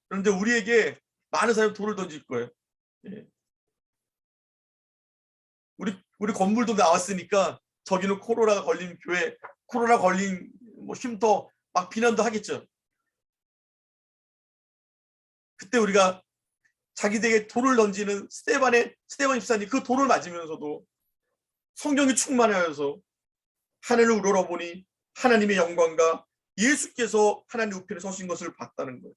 그런데 우리에게 많은 사람이 돌을 던질 거예요. 우리 건물도 나왔으니까 저기는 코로나 걸린 교회, 코로나 걸린 쉼터 막 비난도 하겠죠. 그때 우리가 자기들에게 돌을 던지는 스데반 집사님, 그 돌을 맞으면서도 성령이 충만하여서 하늘을 우러러보니 하나님의 영광과 예수께서 하나님 우편에 서신 것을 봤다는 거예요.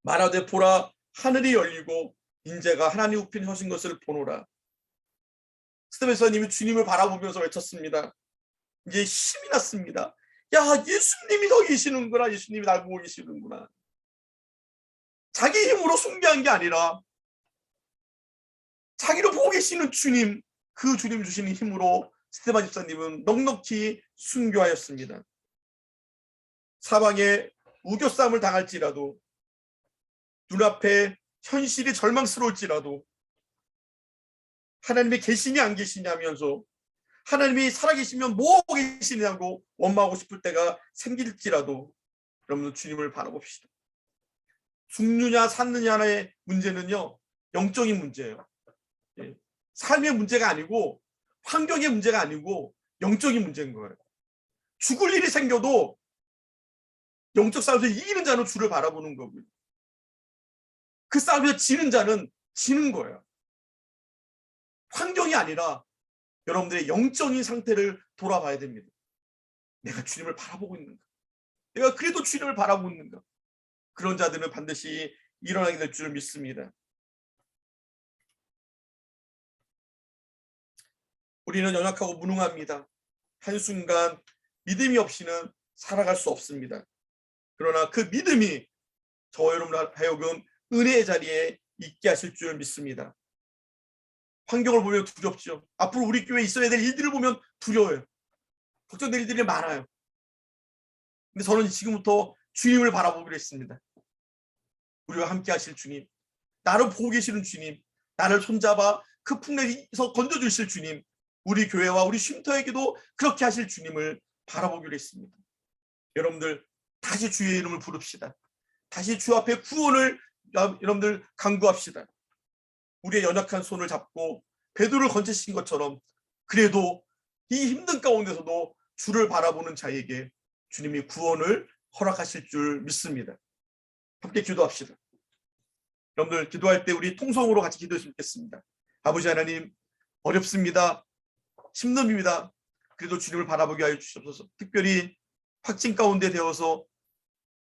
말하되 보라, 하늘이 열리고 인자가 하나님 우편에 서신 것을 보노라. 스데반 집사님이 주님을 바라보면서 외쳤습니다. 이제 힘이 났습니다. 야, 예수님이 더 계시는구나. 예수님이 날 보고 계시는구나. 자기 힘으로 숭배한 게 아니라 자기를 보고 계시는 주님, 그 주님 주시는 힘으로 스데반 집사님은 넉넉히 순교하였습니다. 사방에 우겨싸움을 당할지라도, 눈앞에 현실이 절망스러울지라도, 하나님이 계시냐 안 계시냐면서 하나님이 살아계시면 뭐하고 계시냐고 원망하고 싶을 때가 생길지라도 여러분 주님을 바라봅시다. 죽느냐 샀느냐의 문제는요, 영적인 문제예요. 삶의 문제가 아니고 환경의 문제가 아니고 영적인 문제인 거예요. 죽을 일이 생겨도 영적 싸움에서 이기는 자는 주를 바라보는 거고요. 그 싸움에서 지는 자는 지는 거예요. 환경이 아니라 여러분들의 영적인 상태를 돌아봐야 됩니다. 내가 주님을 바라보고 있는가? 내가 그래도 주님을 바라보고 있는가? 그런 자들은 반드시 일어나게 될 줄 믿습니다. 우리는 연약하고 무능합니다. 한순간 믿음이 없이는 살아갈 수 없습니다. 그러나 그 믿음이 저와 여러분 하여금 은혜의 자리에 있게 하실 줄 믿습니다. 환경을 보면 두렵죠. 앞으로 우리 교회에 있어야 될 일들을 보면 두려워요. 걱정될 일들이 많아요. 근데 저는 지금부터 주님을 바라보기로 했습니다. 우리와 함께 하실 주님, 나를 보고 계시는 주님, 나를 손잡아 그 풍랑에서 건져주실 주님, 우리 교회와 우리 쉼터에게도 그렇게 하실 주님을 바라보기로 했습니다. 여러분들 다시 주의 이름을 부릅시다. 다시 주 앞에 구원을 여러분들 간구합시다. 우리의 연약한 손을 잡고 베드로를 건지신 것처럼 그래도 이 힘든 가운데서도 주를 바라보는 자에게 주님이 구원을 허락하실 줄 믿습니다. 함께 기도합시다. 여러분들 기도할 때 우리 통성으로 같이 기도했으면 좋겠습니다. 아버지 하나님, 어렵습니다. 힘듭니다. 그래도 주님을 바라보게 하여 주시옵소서. 특별히 확진 가운데 되어서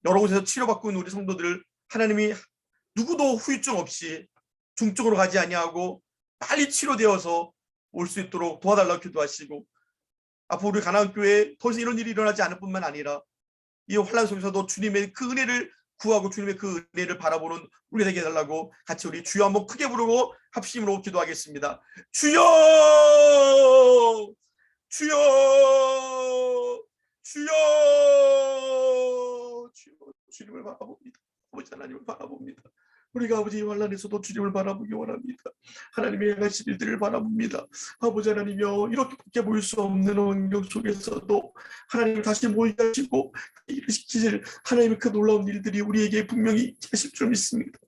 여러 곳에서 치료받고 있는 우리 성도들을 하나님이 누구도 후유증 없이 중증으로 가지 아니하고 빨리 치료되어서 올 수 있도록 도와달라고 기도하시고, 앞으로 우리 가나안 교회에 더 이상 이런 일이 일어나지 않을 뿐만 아니라 이 환난 속에서도 주님의 그 은혜를 구하고 주님의 그 은혜를 바라보는 우리 되게 해달라고 같이 우리 주여 한번 크게 부르고 합심으로 기도하겠습니다. 주여, 주여, 주여, 주여. 주님을 바라봅니다. 아버지 하나님을 바라봅니다. 우리가 아버지 환난에서도 주님을 바라보기 원합니다. 하나님의 행하신 일들을 바라봅니다. 아버지 하나님이여, 이렇게 보일 수 없는 환경 속에서도 하나님을 다시 모이게 하시고 일으키실 하나님의 그 놀라운 일들이 우리에게 분명히 하실 줄 믿습니다.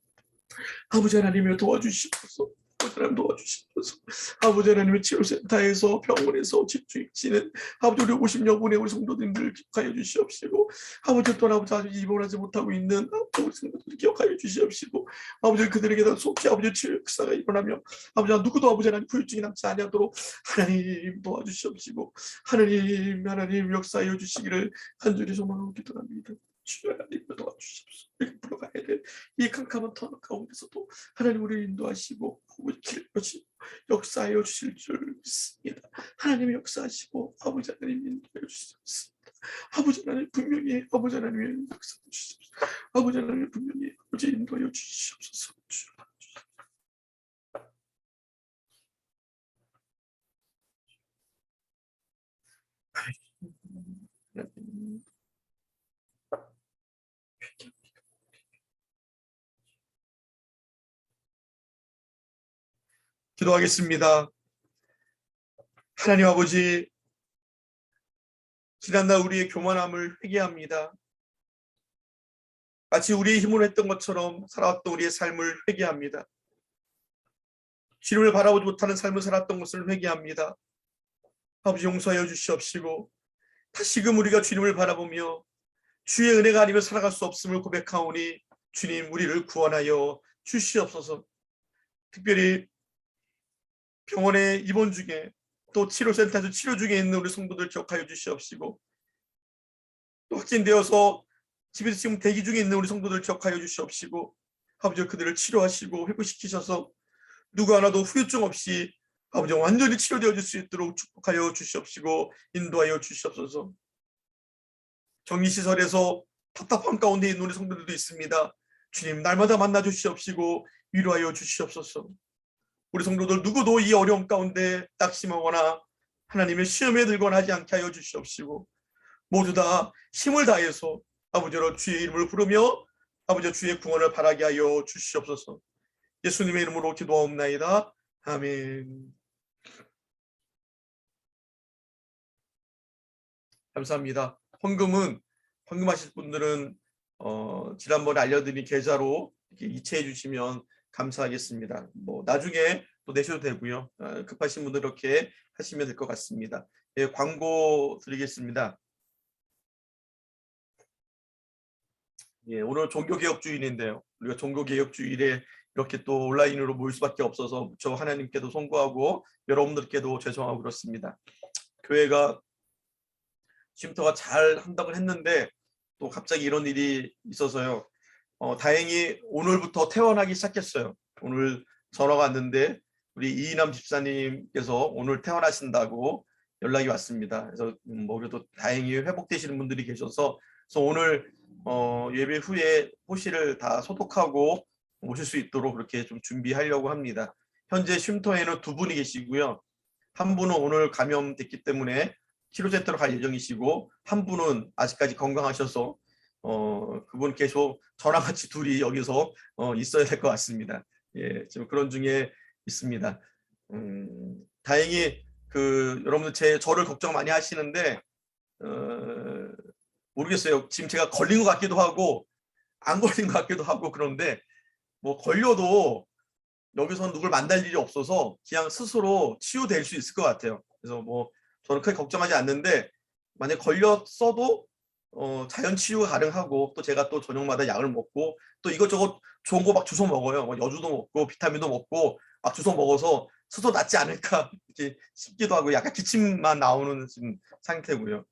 아버지 하나님이여, 도와주시옵소서. 아버지 하나님 도와주시옵소서. 아버지 하나님의 치료센터에서 병원에서 집중치는 아버지 우리 50여분의 우리 성도님들 기억하여 주시옵시고, 아버지 또한 아버지 아직 입원하지 못하고 있는 우리 성도들 기억하여 주시옵시고, 아버지 그들에게 속히 아버지 치료 역사가 일어나며 아버지 누구도 아버지 하나님 후유증이 남지 아니하도록 하나님 도와주시옵시고, 하나님 역사하여 주시기를 간절히 소망하고 기도합니다. 주여 하나님 도와주시옵소서. 불러가야 될 이 캄캄한 터널 가운데서도 하나님 우리를 인도하시고 길을 여시고 역사하여 주실 줄 믿습니다. 하나님의 역사하시고 아버지 하나님 인도하여 주시옵소서. 아버지 하나님 분명히 아버지 하나님의 역사해 주시옵소서. 아버지 하나님 분명히 아버지 인도하여 주시옵소서. 기도하겠습니다. 하나님 아버지, 지난날 우리의 교만함을 회개합니다. 마치 우리의 힘으로 했던 것처럼 살아왔던 우리의 삶을 회개합니다. 주님을 바라보지 못하는 삶을 살았던 것을 회개합니다. 아버지 용서하여 주시옵시고, 다시금 우리가 주님을 바라보며 주의 은혜가 아니면 살아갈 수 없음을 고백하오니 주님 우리를 구원하여 주시옵소서. 특별히 병원에 입원 중에 또 치료센터에서 치료 중에 있는 우리 성도들 기억하여 주시옵시고, 또 확진되어서 집에서 지금 대기 중에 있는 우리 성도들 기억하여 주시옵시고, 아버지 그들을 치료하시고 회복시키셔서 누구 하나도 후유증 없이 아버지 완전히 치료되어 줄 수 있도록 축복하여 주시옵시고 인도하여 주시옵소서. 격리시설에서 답답한 가운데 있는 우리 성도들도 있습니다. 주님 날마다 만나 주시옵시고 위로하여 주시옵소서. 우리 성도들 누구도 이 어려움 가운데 낙심하거나 하나님의 시험에 들거나 하지 않게 하여 주시옵시고, 모두 다 힘을 다해서 아버지로 주의 이름을 부르며 아버지 주의 구원을 바라게 하여 주시옵소서. 예수님의 이름으로 기도하옵나이다. 아멘. 감사합니다. 헌금하실 분들은 지난번에 알려드린 계좌로 이렇게 이체해 주시면 감사하겠습니다. 뭐 나중에 또 내셔도 되고요. 급하신 분들 이렇게 하시면 될 것 같습니다. 예, 광고 드리겠습니다. 예, 오늘 종교개혁주일인데요. 우리가 종교개혁주일에 이렇게 또 온라인으로 모일 수밖에 없어서 저 하나님께도 송구하고 여러분들께도 죄송하고 그렇습니다. 교회가 쉼터가 잘 한다고 했는데 또 갑자기 이런 일이 있어서요. 다행히 오늘부터 퇴원하기 시작했어요. 오늘 전화가 왔는데 우리 이인남 집사님께서 오늘 퇴원하신다고 연락이 왔습니다. 그래서 그래도 다행히 회복되시는 분들이 계셔서 그래서 오늘 예배 후에 호실을 다 소독하고 오실 수 있도록 그렇게 좀 준비하려고 합니다. 현재 쉼터에는 2분이 계시고요. 한 분은 오늘 감염됐기 때문에 치료센터로 갈 예정이시고, 한 분은 아직까지 건강하셔서 그분 계속 저랑 같이 둘이 여기서 있어야 될 것 같습니다. 예, 지금 그런 중에 있습니다. 다행히 여러분들 저를 걱정 많이 하시는데 모르겠어요. 지금 제가 걸린 것 같기도 하고 안 걸린 것 같기도 하고 그런데 뭐 걸려도 여기서 누굴 만날 일이 없어서 그냥 스스로 치유될 수 있을 것 같아요. 그래서 뭐 저는 크게 걱정하지 않는데 만약 걸렸어도 자연 치유가 가능하고 또 제가 또 저녁마다 약을 먹고 또 이것저것 좋은 거 막 주워 먹어요. 뭐 여주도 먹고 비타민도 먹고 막 주워 먹어서 스스로 낫지 않을까 이렇게 싶기도 하고 약간 기침만 나오는 지금 상태고요.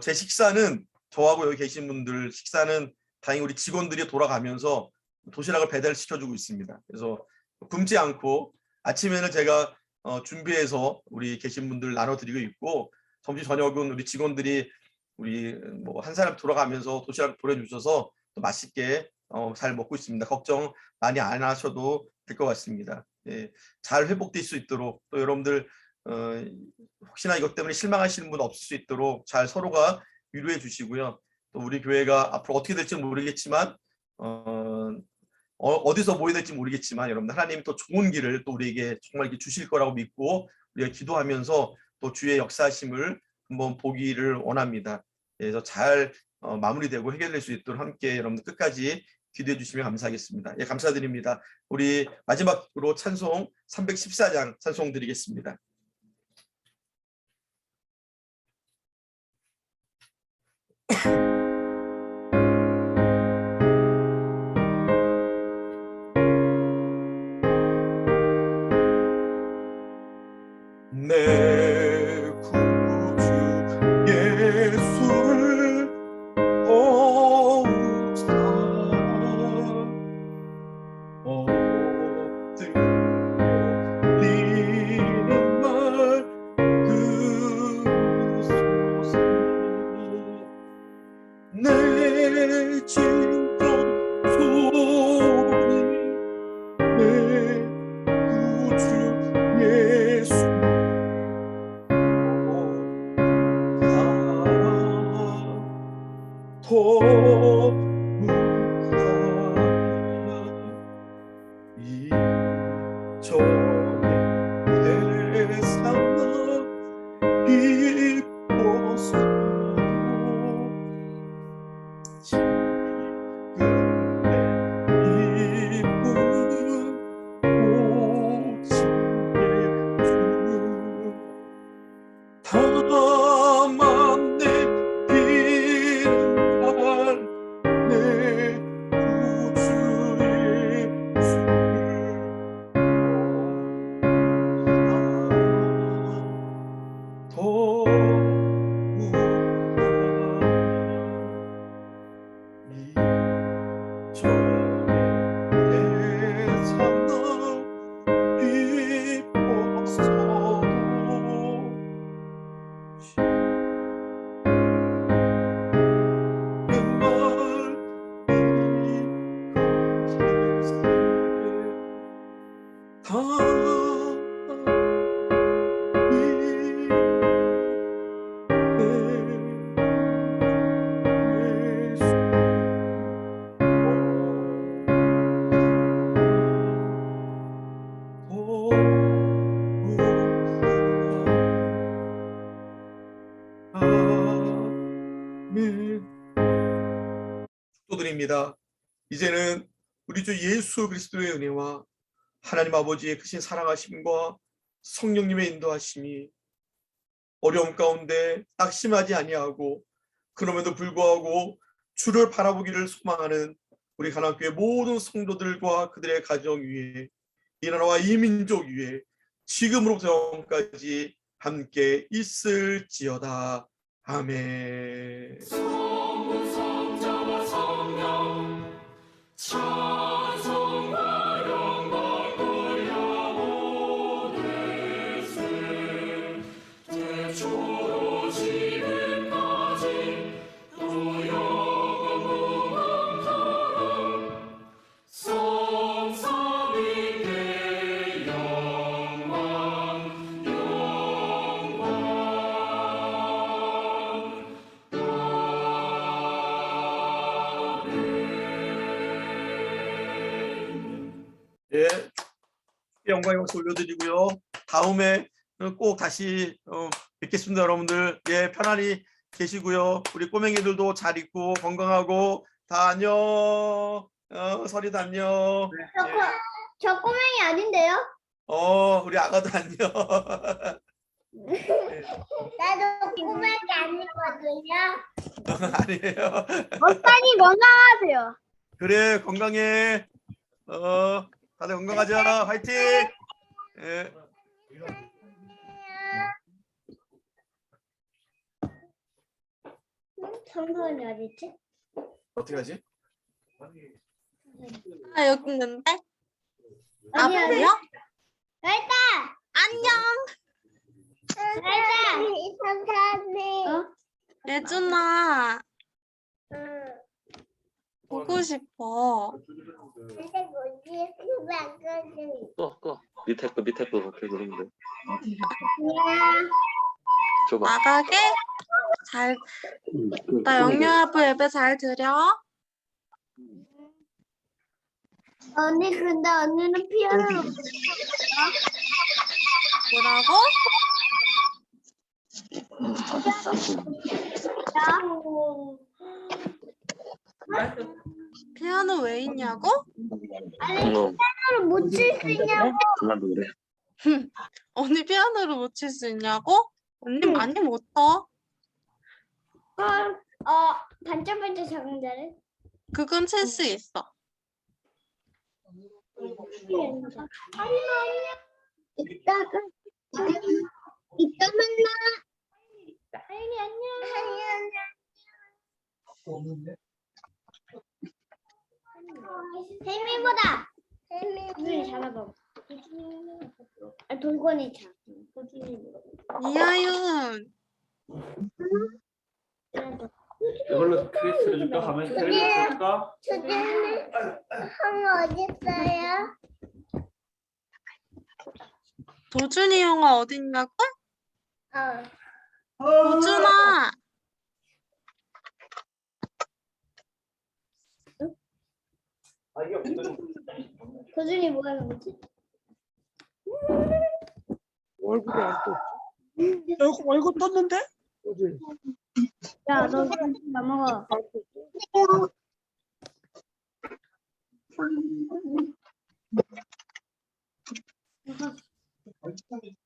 제 식사는 저하고 여기 계신 분들 식사는 다행히 우리 직원들이 돌아가면서 도시락을 배달시켜주고 있습니다. 그래서 굶지 않고 아침에는 제가 준비해서 우리 계신 분들 나눠드리고 있고, 점심 저녁은 우리 직원들이 우리 뭐 한 사람 돌아가면서 도시락 보내주셔서 또 맛있게 잘 먹고 있습니다. 걱정 많이 안 하셔도 될 것 같습니다. 예, 잘 회복될 수 있도록 또 여러분들 혹시나 이것 때문에 실망하시는 분 없을 수 있도록 잘 서로가 위로해 주시고요. 또 우리 교회가 앞으로 어떻게 될지 모르겠지만 어디서 모여야 될지 모르겠지만 여러분들 하나님 또 좋은 길을 또 우리에게 정말 이렇게 주실 거라고 믿고 우리가 기도하면서 또 주의 역사하심을 한번 보기를 원합니다. 그래서 잘 마무리되고 해결될 수 있도록 함께 여러분들 끝까지 기도해 주시면 감사하겠습니다. 예, 감사드립니다. 우리 마지막으로 찬송 314장 찬송 드리겠습니다. 내 구주 예수를 더욱 엎드리는 말 들으소서. 내 진정 소리 내 구주 예수 이 전에 세상은 기뻐서도 지금의 기쁨은 오직 예수 다만 내 비는 내 구주 예수를 축도드립니다. 이제는 우리 주 예수 그리스도의 은혜와 하나님 아버지의 크신 사랑하심과 성령님의 인도하심이 어려움 가운데 낙심하지 아니하고 그럼에도 불구하고 주를 바라보기를 소망하는 우리 가나안교회 모든 성도들과 그들의 가정 위에 이 나라와 이 민족 위에 지금으로부터 영원까지 함께 있을지어다. 아멘. 성부 성자와 성령 찬송과 영광 돌려오늘세 태초로 지금까지 또 영원 무궁토록 성삼위의 영광 예, 영광의 박수 올려드리고요. 다음에 꼭 다시 뵙겠습니다, 여러분들. 예, 편안히 계시고요. 우리 꼬맹이들도 잘 있고 건강하고 다 안녕. 설이도 안녕. 저 꼬맹이 아닌데요? 우리 아가도 안녕. 나도 꼬맹이 아니거든요. 아니에요. 빨리 건강하세요. 그래, 건강해. 다들 건강하자. 화이팅. 예. 성선이 어딨지? 어떻게 하지? 아, 여기 있는데? 아니, 아니. 보여? 일단 안녕. 이 성선이 예준아. 보고 싶어. 꺼. 밑에 거 그렇게 그러면 돼. 줘봐. 나가게? 잘, 나 영유아부 예배 잘 들여? 언니 근데 언니는 피아노를 뭐라고? 피아노 왜 있냐고? 피아노를 못 칠 수 있냐고. 그만 그래. 언니 피아노를 못 칠 수 있냐고? 언니 많이 못 쳐. 반짝반짝 작은 자를. 그건 칠 수 있어. 이따가 만나. 하윤이 안녕. 혜미보다. 혜미 잡아봐. 돌고니 잡. 이하윤, 이걸로 크리스를 줄까? 가면 크리스 줄까? 주진이 형 어딨어요? 도준이 형아 어딨냐고? 어. 도준아, 도준이 뭐 하는 거지? 얼굴이 안 떴지? 얼굴 떴는데? 그지? 야, 너 먹어.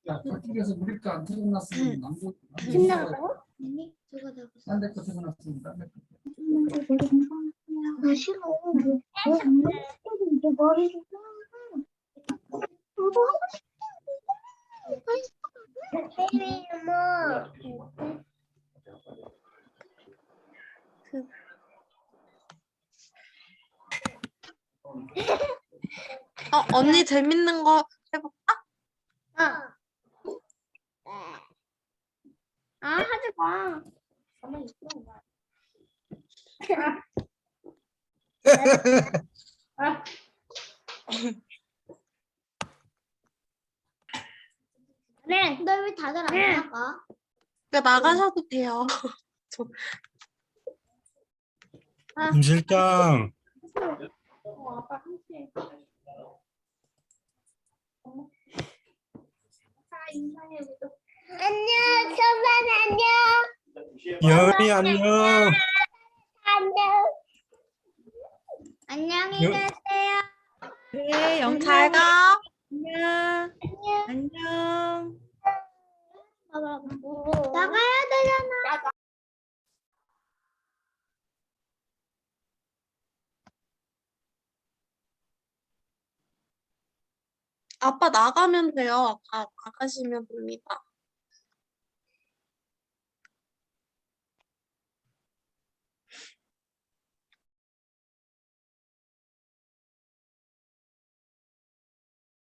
야, 저쪽에서 우리 거안 틀어놨으면 남고 김 나갔다고? 아니, 누가 나갔어? 딴데 거 틀어놨으면 딴데 거. 싫어. 너 머리 좀 언니 재밌는 거 해볼까? 하지 마. 가만히 있어. 네, 너 왜 다들 안 나가? 나가셔도 돼요. 임 실장, 아빠 한테. 안녕, 천만 안녕. 여은이 안녕. 안녕. 안녕히 여- 가세요. 그래, 잘 가. 안녕. 안녕. 나가야 되잖아. 아빠 나가면 돼요. 나가시면 됩니다.